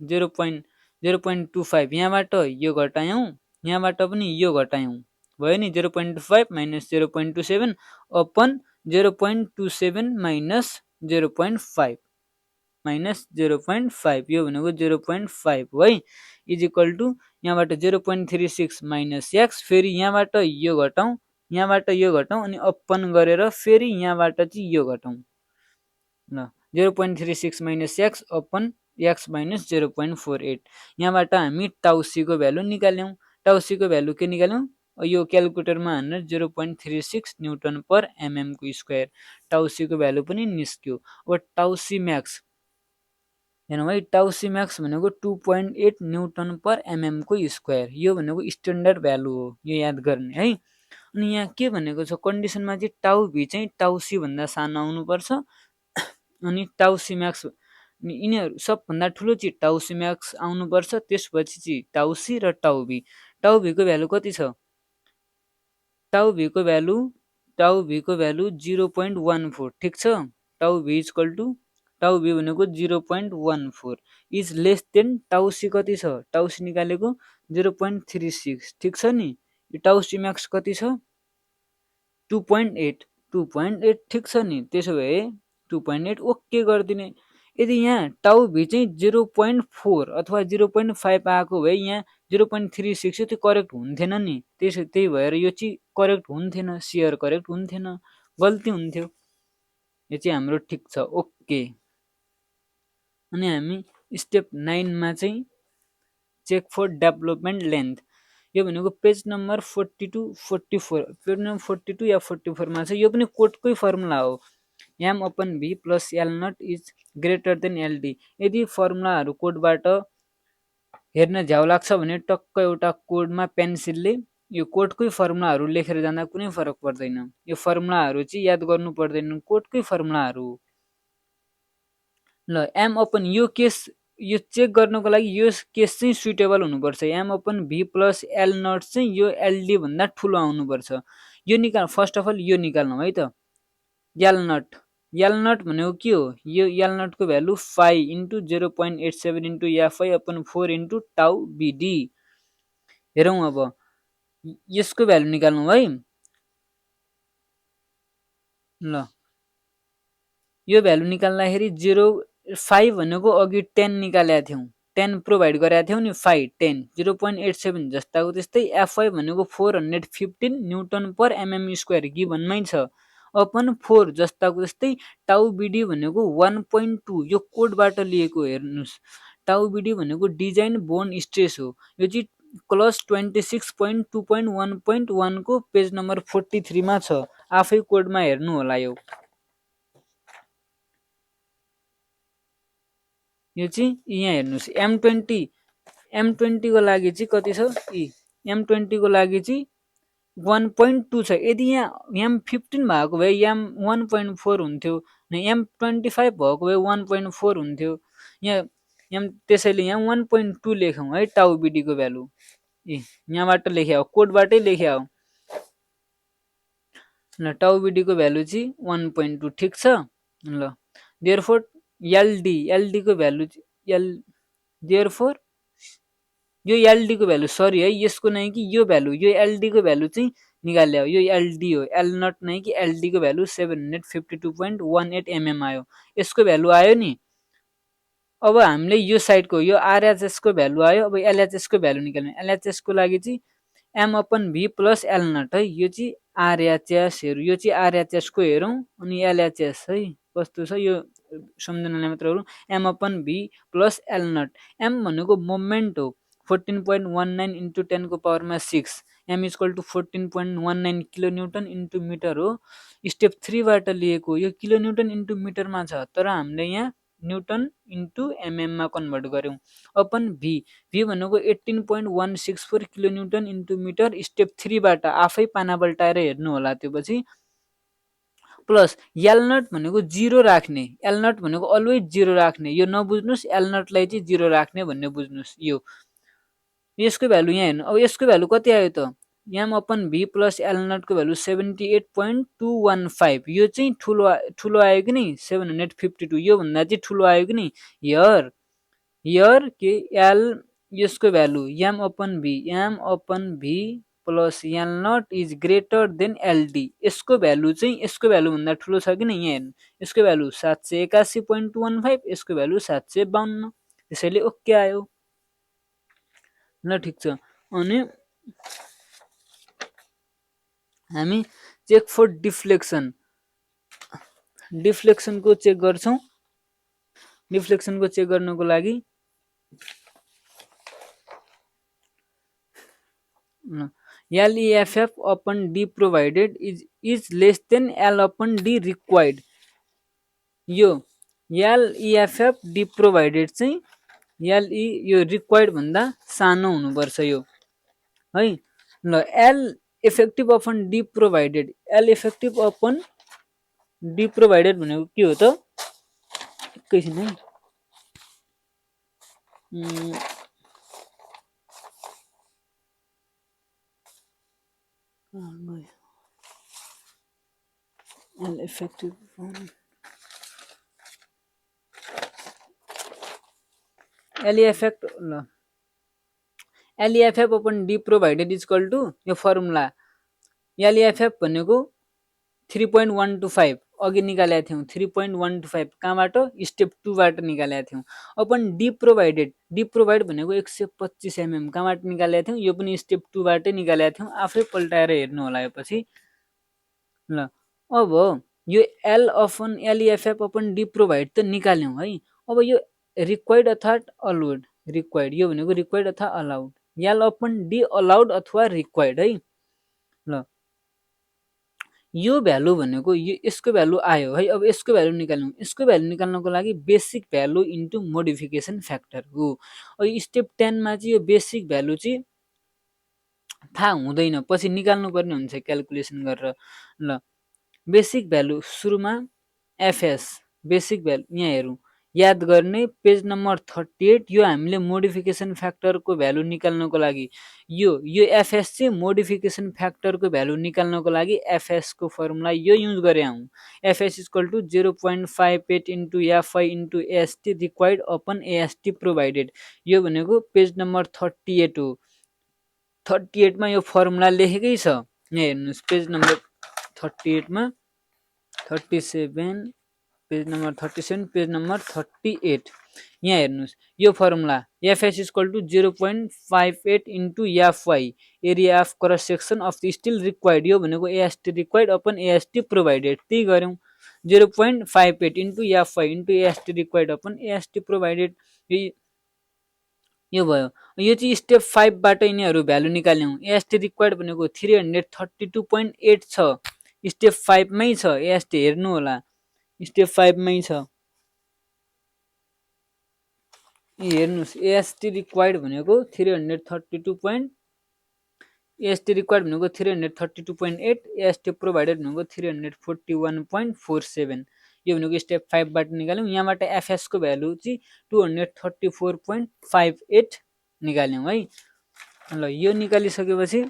0.25। यहाँबाट यो घटायौँ, यहाँबाट पनि यो घटायौँ, भयो नि। 0.5 माइनस 0.27 अपन 0.27 माइनस 0.5 माइनस 0.5 यो भनेको 0.5 हो है। इज इक्वल टु यहाँबाट 0.36 माइनस x, फेरि यहाँबाट यो घटाउँ, यहाँबाट यो घटाउँ, अनि अपन गरेर फेरि यहाँबाट चाहिँ यो घटाउँ। ल 0.36 minus x upon x minus 0.48। यहाँबाट हामी टाउसी को भ्यालु निकाल्यौँ। टाउसी को भ्यालु के निकाल्यौँ, यो क्यालकुलेटरमा हानेर 0.36 न्युटन पर mm को स्क्वायर। टाउसी को भ्यालु पनि निस्क्यो। अब टाउसी म्याक्स हेर्नु है, टाउसी म्याक्स भनेको 2.8 न्युटन पर mm को स्क्वायर। यो भनेको स्ट्यान्डर्ड भ्यालु हो, यो याद गर्ने है। अनि यहाँ के भनेको छ कन्डिसनमा चाहिँ टाउ भी चाहिँ टाउसी भन्दा सानो आउनुपर्छ। अनि टाउसी म्याक्स यिनीहरू सबभन्दा ठुलो चाहिँ टाउसी म्याक्स आउनुपर्छ, त्यसपछि चाहिँ टाउसी र टाउ भी। टाउ भी को भ्यालु कति छ, टाउ भी को भ्यालु 0.14 ठिक छ। टाउ भी इक्वल टु टाउ भी भनेको 0.14 इज लेस देन टाउसी कति छ, टाउसी निकालेको 0.36 ठिक छ नि। टाउसी म्याक्स कति छ 2.8 ठिक छ नि। त्यसो भए 2.8 ओके गरिदिने। यदि यहाँ टाउ भी चाहिँ 0.4 अथवा 0.5 आएको भए यहाँ 0.36 त्यो करेक्ट हुन्थेन नि। त्यही भएर यो चाहिँ करेक्ट हुन्थेन, सियर करेक्ट हुन्थेन, गल्ती हुन्थ्यो। यो चाहिँ हाम्रो ठिक छ ओके। अनि हामी स्टेप 9 मा चाहिँ चेक फर डेभलपमेन्ट लेन्थ, यो भनेको पेज नम्बर 42 44 पेज नम्बर 42 या 44 मा छ। यो पनि कोडकै फर्मुला हो, m upon v plus L naught is greater than LD. यदि फर्मुलाहरू कोडबाट हेर्न झ्याउ लाग्छ भने टक्क एउटा कोडमा पेन्सिलले यो कोडकै फर्मुलाहरू लेखेर जाँदा कुनै फरक पर्दैन। यो फर्मुलाहरू चाहिँ याद गर्नु पर्दैन, कोडकै फर्मुलाहरू हो। ल एम अपन यो केस यो चेक गर्नको लागि यो केस चाहिँ सुटेबल हुनुपर्छ। M upon V plus L naught चाहिँ यो एलडी भन्दा ठुलो आउनुपर्छ। यो निकाल, फर्स्ट अफ अल यो निकाल्नु है त। एल नट भनेको के हो, यो एल नट को value 5 into 0.87 into FI upon 4 into टाउ बिडी। हेरौँ अब यसको भ्यालु निकाल्नु है। ल यो भ्यालु निकाल्दाखेरि 5 भनेको अघि 10 निकालेका थियौँ, 10 प्रोभाइड गरेका थियौँ नि, फाइ 10 0.87 जस्ताको त्यस्तै एफवाई भनेको 415 न्युटन पर एमएम स्क्वायर गिभनमै छ, अपन 4 जस्ताको त्यस्तै टाउ बिडी भनेको 1.2 यो कोडबाट लिएको हेर्नुहोस्। टाउ बिडी भनेको डिजाइन बोन स्ट्रेस हो, यो चाहिँ क्लस 26.2.1.1 को पेज नम्बर 43 मा छ, आफै कोडमा हेर्नु होला। यो चाहिँ यहाँ हेर्नुहोस्, M20 को लागि चाहिँ कति छ, M20 को लागि चाहिँ 1.2 छ। यदि यहाँ M15 भएको भए M1.4 हुन्थ्यो, M25 भएको भए 1.4 हुन्थ्यो। यहाँ त्यसैले यहाँ 1.2 लेखौँ है, टाउ बिडीको भ्यालु यहाँबाट लेख्या हो, कोडबाटै लेख्या हो। ल टाउ बिडीको भ्यालु चाहिँ 1.2 ठिक छ। ल देयरफोर एलडी को भ्यालु देयरफोर यो एलडी को भ्यालु, सरी है यसको नै कि यो भ्यालु, यो एलडी को भ्यालु चाहिँ निकाल्यो, यो एलडी हो, एल नट नै कि एलडी को भ्यालु 752.18 mm आयो, यसको भ्यालु आयो नि। अब हामीले यो साइडको यो आरएचएस को भ्यालु आयो। अब एलएचएस को भ्यालु निकाल्ने, एलएचएस को लागि चाहिँ M/V प्लस एल नट है, यो चाहिँ आरएचएस हेरौँ, यो चाहिँ आरएचएस को हेरौँ, अनि एलएचएस है कस्तो छ यो सम्झनालाई मात्र हेरौँ। M/V plus L naught, M भनेको मोमेन्ट हो, 14.19 इन्टु 10 को पावरमा 6, M equal to 14.19 kilo newton into metre हो। स्टेप 3 बाट लिएको, यो किलो न्युटन इन्टु मिटरमा छ, तर हामीले यहाँ न्युटन इन्टु एमएम मा कन्भर्ट गर्यौं। अपन भी भनेको 18.164 kilo newton into metre. Step 3 बाट आफै पाना पल्टाएर हेर्नु होला त्यो पछि। प्लस एल नट भनेको 0 राख्ने, एल नट भनेको अलवेज 0 राख्ने, यो नबुझ्नुस्, एल नटलाई चाहिँ 0 राख्ने भन्ने बुझ्नुस्। यो यसको भ्यालु यहाँ हेर्नु, अब यसको भ्यालु कति आयो त, M/V प्लस एल नट को भ्यालु 78.215, यो चाहिँ ठुलो आयो कि नि, 752, यो भन्दा चाहिँ ठुलो आयो कि नि। हियर के एल यसको value M/V plus L naught is greater than LD, यसको भ्यालु चाहिँ यसको भ्यालु भन्दा ठुलो छ कि नि। यहाँ हेर्नु, यसको भ्यालु 781.215, यसको भ्यालु 752, त्यसैले ओके आयो। ल ठिक छ। अनि हामी चेक फर डिफ्लेक्सन को चेक गर्छौं। डिफ्लेक्सन को चेक गर्नको लागि LEFF upon D provided is less than L upon D required. यो LEFF D प्रोभाइडेड चाहिँ LE यो रिक्वायर्ड भन्दा सानो हुनुपर्छ यो है। ल L effective upon D provided, L effective upon D provided भनेको के हो त, एकैछिन है। L effective LEFF upon D provided is equal to यो फर्मुला LEFF भनेको 3.125 अघि निकालेका थियौं। 3.125 कहाँबाट, स्टेप 2 बाट निकालेका थियौं। अपन D प्रोभाइड भनेको 125 mm कहाँबाट निकालेका थियौं, यो पनि स्टेप 2 बाटै निकालेका थियौं। आफै पल्टाएर हेर्नु होला यो पछि। ल अब यो LEFF अपन D प्रोभाइड त निकाल्यौं है। अब यो रिक्वायर्ड अथवा अलाउड, रिक्वायर्ड यो भनेको रिक्वायर्ड अथवा allowed, L upon D allowed अथवा रिक्वायर्ड है। ल यो भ्यालु भनेको यसको भ्यालु आयो है। अब यसको भ्यालु निकाल्नु, यसको भ्यालु निकाल्नको लागि basic value into modification factor हो। अब स्टेप 10 मा चाहिँ यो बेसिक भ्यालु चाहिँ थाहा हुँदैन, पछि निकाल्नु पर्ने हुन्छ क्याल्कुलेसन गरेर। ल बेसिक भ्यालु सुरुमा एफएस बेसिक भ्यालु यहाँ हेरौँ, याद गर्ने पेज नम्बर 38। यो हामीले मोडिफिकेसन फ्याक्टरको भ्यालु निकाल्नको लागि यो एफएस चाहिँ मोडिफिकेसन फ्याक्टरको भ्यालु निकाल्नको लागि एफएस को फर्मुला यो युज गरे हौं। FS equal to 0.58 into FI into AST required upon AST provided. यो भनेको पेज नम्बर 38 हो। 38 मा यो फर्मुला लेखेकै छ, यहाँ हेर्नुस् पेज नम्बर 38 मा 37 पेज नम्बर 37 पेज नम्बर 38 यहाँ हेर्नुहोस् यो formula FS equal to 0.58 into FY area of cross section of the steel required यो भनेको AST required upon AST provided त्यही गऱ्यौँ 0.58 into FY into AST required upon AST provided यो भयो यो चाहिँ स्टेप 5 बाट यिनीहरू भ्यालु निकाल्यौँ एएसटी रिक्वायर्ड भनेको 332.8 छ स्टेप 5 मै छ एएसटी हेर्नु होला स्टेप 5 मै छ हेर्नुस् एएसटी रिक्वायर्ड भनेको 332. एएसटी रिक्वायर्ड भनेको 332.8 एएसटी प्रोभाइडेड भनेको 341.47 यो भनेको स्टेप 5 बाट निकाल्यौँ यहाँबाट एफएस को भ्यालु चाहिँ 234.58 निकाल्यौँ है ल यो निकालिसकेपछि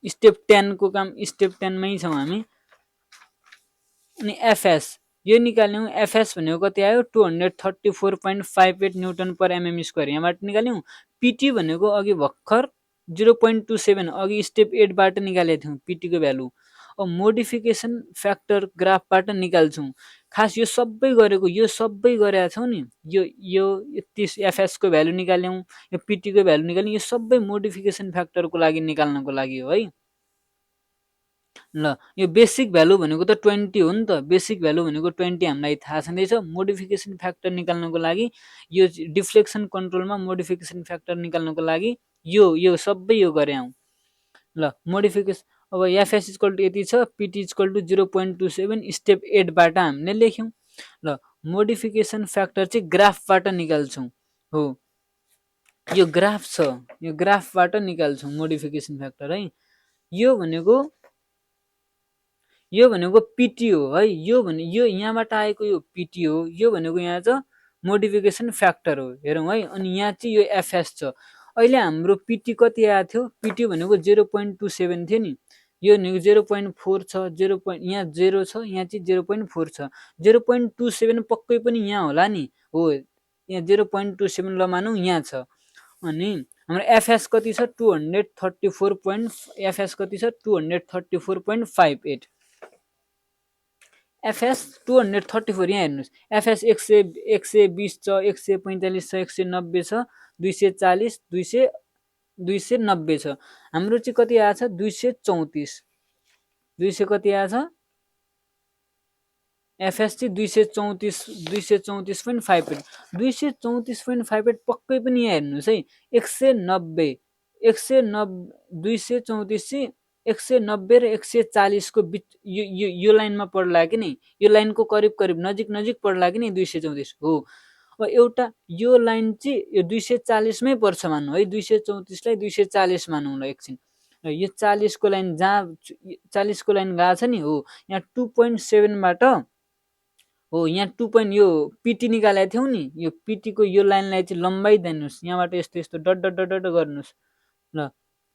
स्टेप 10 को काम स्टेप 10 मै छौँ हामी अनि एफएस यो निकाल्यौँ एफएस भनेको कति आयो 234.58 न्युटन पर एमएम स्क्वायर यहाँबाट निकाल्यौँ पिटी भनेको अघि भर्खर 0.27 अघि स्टेप 8 बाट निकालेको थियौँ पिटी को भ्यालु अब मोडिफिकेसन फ्याक्टर ग्राफबाट निकाल्छौँ खास यो सबै गरेको यो सबै गरेका छौँ नि यो 30 एफएस को भ्यालु निकाल्यौँ यो पिटी को भ्यालु निकाल्यौँ यो सबै मोडिफिकेसन फ्याक्टरको लागि निकाल्नको लागि हो है ल यो बेसिक भ्यालु भनेको त 20 हो नि त बेसिक भ्यालु भनेको 20 हामीलाई थाहा छँदैछ मोडिफिकेसन फ्याक्टर निकाल्नको लागि यो डिफ्लेक्सन कन्ट्रोलमा मोडिफिकेसन फ्याक्टर निकाल्नको लागि यो सबै यो गऱ्यौँ ल मोडिफिकेसन अब एफएस इक्वल टु यति छ पिटी इक्वल टु 0.27 स्टेप 8 बाट हामीले लेख्यौँ ल मोडिफिकेसन फ्याक्टर चाहिँ ग्राफबाट निकाल्छौँ हो यो ग्राफ छ यो ग्राफबाट निकाल्छौँ मोडिफिकेसन फ्याक्टर है यो भनेको पिटी हो है यो यहाँबाट आएको यो पिटी हो यो भनेको यहाँ छ मोडिफिकेसन फ्याक्टर हो हेरौँ है अनि यहाँ चाहिँ यो एफएस छ अहिले हाम्रो पिटी कति आएको थियो पिटी भनेको 0.27 थियो नि यो भनेको 0.4 छ 0. यहाँ 0 छ यहाँ चाहिँ 0.4 छ 0.27 पक्कै पनि यहाँ होला नि हो यहाँ 0.27 ल मानौँ यहाँ छ अनि हाम्रो एफएस कति छ 234. एफएस कति छ 234.58 एफएस 234 यहाँ हेर्नुहोस् एफएस 120 छ 145 छ 190 छ 240 290 छ हाम्रो चाहिँ कति आछ 234 200 कति आछ एफएस चाहिँ 234.58 234.58 पक्कै पनि यहाँ हेर्नुहोस् है 190 234 चाहिँ 190 र 140 को बिच यो लाइनमा पर्ला कि नि यो लाइनको करिब नजिक पर्ला कि नि 234 हो अब एउटा यो लाइन चाहिँ यो 240 मै पर्छ मानौँ है 234 लाई 240 मानौँ ल एकछिन यो 40 को लाइन जहाँ 40 को लाइन गएको छ नि हो यहाँ 2.7 बाट हो यहाँ 2. यो पिटी निकालेको थियौँ नि यो पिटी को यो लाइनलाई चाहिँ लम्बाइदिनुस् यहाँबाट यस्तो डट गर्नुस् ल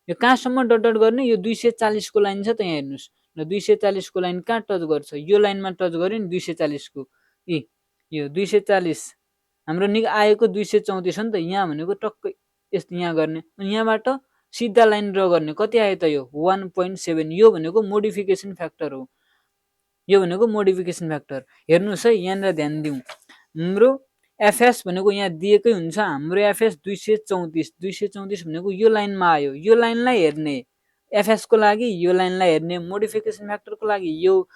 यो कहाँसम्म डट गर्ने यो 240 को लाइन छ त यहाँ हेर्नुस् ल 240 को लाइन कहाँ टच गर्छ यो लाइनमा टच गर्यो नि 240 को यो 240 हाम्रो आएको 234 हो नि त यहाँ भनेको टक्कै यस्तो यहाँ गर्ने अनि यहाँबाट सिधा लाइन ड्र गर्ने कति आयो त यो 1.7 यो भनेको मोडिफिकेसन फ्याक्टर हो यो भनेको मोडिफिकेसन फ्याक्टर हेर्नुस् है यहाँनिर ध्यान दिउँ हाम्रो एफएस भनेको यहाँ दिएकै हुन्छ हाम्रो एफएस 234 भनेको यो लाइनमा आयो यो लाइनलाई हेर्ने एफएस को लागि यो लाइनलाई हेर्ने मोडिफिकेसन फ्याक्टरको लागि यो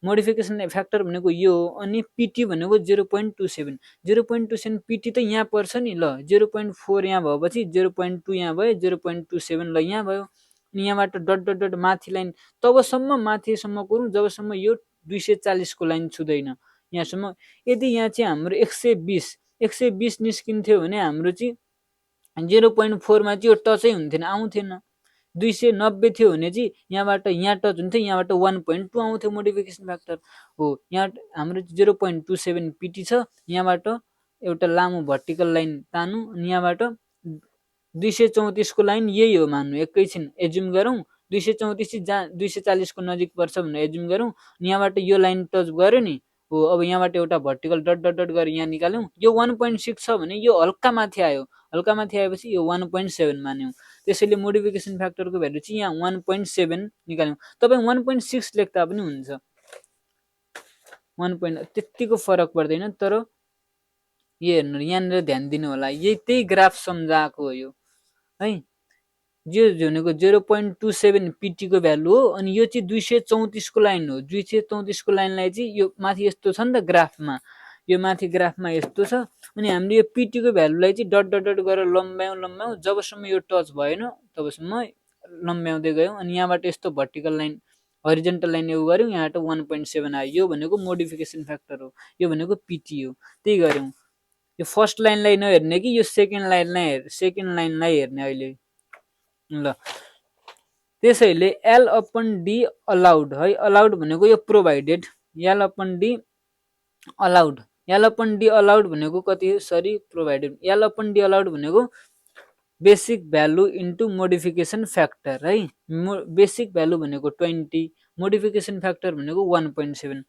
मोडिफिकेसन फ्याक्टर भनेको यो अनि पिटी भनेको 0.27 पिटी त यहाँ पर्छ नि ल 0.4 यहाँ भएपछि 0.2 यहाँ भयो 0.27 ल यहाँ भयो अनि यहाँबाट डट माथि लाइन तबसम्म माथिसम्म गरौँ जबसम्म यो 240 को लाइन छुँदैन यहाँसम्म यदि यहाँ चाहिँ हाम्रो 120 निस्किन्थ्यो भने हाम्रो चाहिँ 0.4 मा चाहिँ यो टचै हुन्थेन आउँथेन 290 थियो भने चाहिँ यहाँबाट यहाँ टच हुन्थ्यो यहाँबाट 1.2 आउँथ्यो मोडिफिकेसन फ्याक्टर हो यहाँ हाम्रो 0.27 पिटी छ यहाँबाट एउटा लामो भर्टिकल लाइन तानु अनि यहाँबाट 234 को लाइन यही हो मान्नु एकैछिन एज्युम गरौँ 234 चाहिँ जहाँ 240 को नजिक पर्छ भनेर एज्युम गरौँ यहाँबाट यो लाइन टच गर्यो नि हो अब यहाँबाट एउटा भर्टिकल डट गरेर यहाँ निकाल्यौँ यो 1.6 छ भने यो हल्का माथि आयो हल्का माथि आएपछि यो 1.7 मान्यौँ त्यसैले मोडिफिकेसन फ्याक्टरको भ्यालु चाहिँ यहाँ 1.7 निकाल्यौँ तपाईँ 1.6 लेख्दा पनि हुन्छ 1. त्यतिको फरक पर्दैन तर यो हेर्नु यहाँनिर ध्यान दिनु होला, त्यही ग्राफ सम्झाएको हो यो है। यो भनेको 0.27 पिटीको भ्यालु हो अनि यो चाहिँ 234 को लाइन हो। 234 को लाइनलाई चाहिँ यो माथि यस्तो छ नि त ग्राफमा, यो माथि ग्राफमा यस्तो छ अनि हामीले यो पिटीको भ्यालुलाई चाहिँ डट डट डट गरेर लम्ब्याउँ जबसम्म यो टच भएन तबसम्म लम्ब्याउँदै गयौँ अनि यहाँबाट यस्तो भर्टिकल लाइन हरिजेन्टल लाइन यो गऱ्यौँ, यहाँबाट 1.7 आयो। यो भनेको मोडिफिकेसन फ्याक्टर हो, यो भनेको पिटी हो। त्यही गऱ्यौँ। यो फर्स्ट लाइनलाई नहेर्ने कि यो सेकेन्ड लाइनलाई हेर्ने अहिले ल। त्यसैले एल अपन डी अलाउड है, अलाउड भनेको यो provided, L upon D allowed, L upon D allowed भनेको कति हो, sorry provided, L upon D allowed भनेको basic value into modification factor है। बेसिक भ्यालु भनेको 20, मोडिफिकेसन फ्याक्टर भनेको 1.7।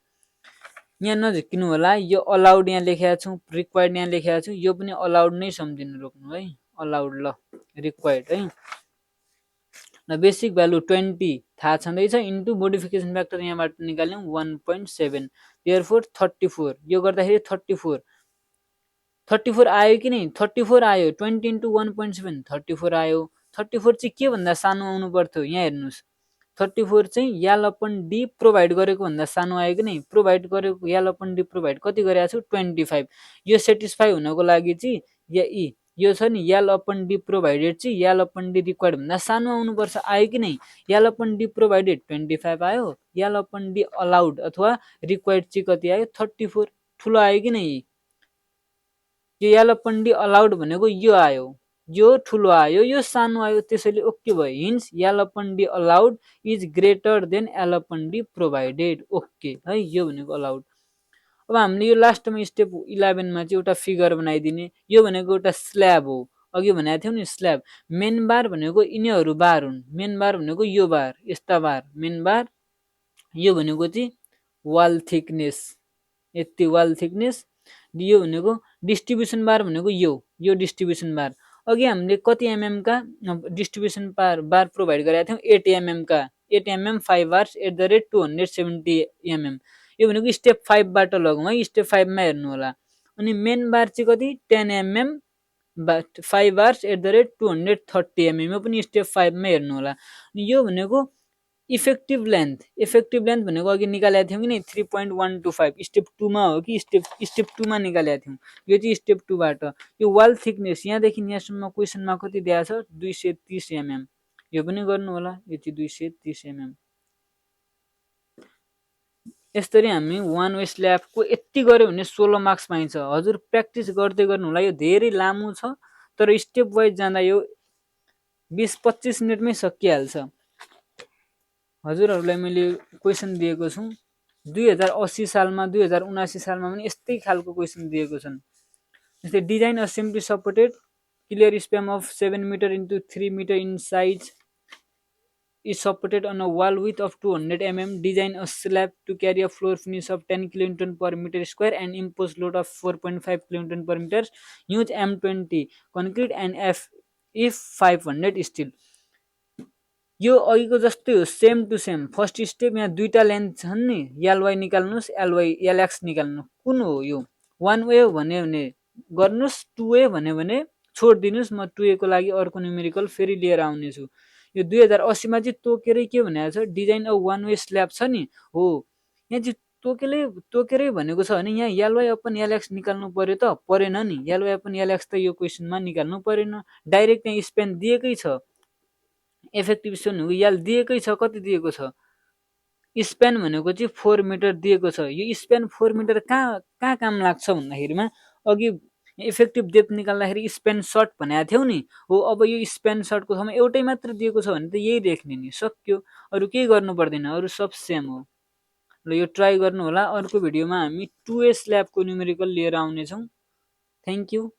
यहाँ नझिक्किनु होला, यो अलाउड यहाँ लेखेको छु, रिक्वायर्ड यहाँ लेखेको छु, यो पनि अलाउड नै सम्झिनु रोक्नु है, अलाउड ल रिक्वायर्ड है। बेसिक भ्यालु 20 थाहा छँदैछ इन्टु मोडिफिकेसन फ्याक्टर यहाँबाट निकाल्यौँ 1.7, देयरफोर 34, यो गर्दाखेरि 34 आयो कि नै, 34 आयो। 20 इन्टु 1.7 34 आयो। 34 चाहिँ के भन्दा सानो आउनु पर्थ्यो, यहाँ हेर्नुहोस् 34 चाहिँ एल अपन डी प्रोभाइड गरेको भन्दा सानो आयो कि नै, प्रोभाइड गरेको एल अपन डी प्रोभाइड कति गरेको छु 25। यो सेटिस्फाई हुनको लागि चाहिँ यो छ नि एल अपन डी प्रोभाइडेड चाहिँ एल अपन डी रिक्वायर्ड भन्दा सानो आउनुपर्छ, आयो कि नै, एल अपन डी प्रोभाइडेड 25 आयो, एल अपन डी अलाउड अथवा रिक्वायर्ड चाहिँ कति आयो 34, ठुलो आयो कि नै। यो एल अपन डी अलाउड भनेको यो आयो, यो ठुलो आयो, यो सानो आयो, त्यसैले ओके भयो। Hence L upon D allowed is greater then L upon D provided, okay है, यो भनेको अलाउड। अब हामीले यो लास्टमा स्टेप 11 मा चाहिँ एउटा फिगर बनाइदिने, यो भनेको एउटा स्ल्याब हो, अघि भनेको थियौँ नि स्ल्याब। मेन बार भनेको यिनीहरू बार हुन्, मेन बार भनेको यो बार, यस्ता बार मेन बार, यो भनेको चाहिँ वाल थिकनेस, यति वाल थिकनेस। यो भनेको डिस्ट्रिब्युसन बार भनेको यो डिस्ट्रिब्युसन बार। अघि हामीले कति एमएम का डिस्ट्रिब्युसन बार प्रोभाइड गरेका थियौँ, 8 एमएम का, 8 mm 5 bars at the rate 270 mm. यो भनेको स्टेप 5 बाट लगौँ है, स्टेप 5 मा हेर्नु होला। अनि मेन बार चाहिँ कति 10 mm 5 bars at the rate 230 mm, यो पनि स्टेप 5 मा हेर्नु होला। यो भनेको इफेक्टिभ लेन्थ भनेको अघि निकालेका थियौँ कि नै 3.125, स्टेप 2 मा हो कि स्टेप 2 मा निकालेका थियौँ, यो चाहिँ स्टेप 2 बाट। यो वाल थिकनेस यहाँदेखि यहाँसम्म क्वेसनमा कति दिएको छ 230 एमएम, यो पनि गर्नु होला, यो चाहिँ 230 एमएम। यसरी हामी वान वे स्ल्याबको यति गऱ्यो भने 16 मार्क्स पाइन्छ। हजुर प्र्याक्टिस गर्दै गर्नु होला, यो धेरै लामो छ तर स्टेप वाइज जाँदा यो 20-25 मिनटमै सकिहाल्छ। हजुरहरूलाई मैले क्वेसन दिएको छु, 2080 सालमा 2079 सालमा पनि यस्तै खालको क्वेसन दिएको छन्। जस्तै design a simply supported clear span of 7 metre into 3 metre in size is supported on a wall width of 200 mm. Design a slab to carry a floor finish of 10 kN per meter square and impose load of 4.5 kN per meter. Use M20 concrete and if 500 steel. यो अघिको जस्तै हो, same to same. First step यहाँ दुईटा लेन्थ छन् नि, एलवाई निकाल्नुहोस्, एलएक्स निकाल्नु, कुन हो यो, वान वे हो भने गर्नुहोस्, टु वे भन्यो भने छोडिदिनुहोस्, म 2A को लागि अर्को न्युमेरिकल फेरि लिएर आउनेछु। यो 2080 मा चाहिँ तोकेरै के भनेको छ, design a one way slab छ नि हो, यहाँ चाहिँ तोकेरै भनेको छ भने यहाँ एलवाई अपन एलएक्स निकाल्नु पर्यो त, परेन नि, एलवाई अपन एलएक्स त यो क्वेसनमा निकाल्नु परेन, डाइरेक्ट यहाँ स्पेन दिएकै छ, इफेक्टिभ स्पेन यल दिएकै छ, कति दिएको छ, स्पेन भनेको चाहिँ 4 मिटर दिएको छ। यो स्पेन 4 मिटर कहाँ काम लाग्छ भन्दाखेरिमा अघि इफेक्टिभ डेप्थ निकाल्दाखेरि स्पेन सर्ट भनेको थियौ नि हो, अब यो स्पेन सर्टको ठाउँमा एउटै मात्र दिएको छ भने त यही लेख्ने नि, सक्यो, अरु केही गर्नु पर्दैन, अरु सब सेम हो। ल यो ट्राई गर्नु होला। अर्को भिडियोमा हामी 2A स्ल्याबको न्युमेरिकल लिएर आउने छौं। Thank you.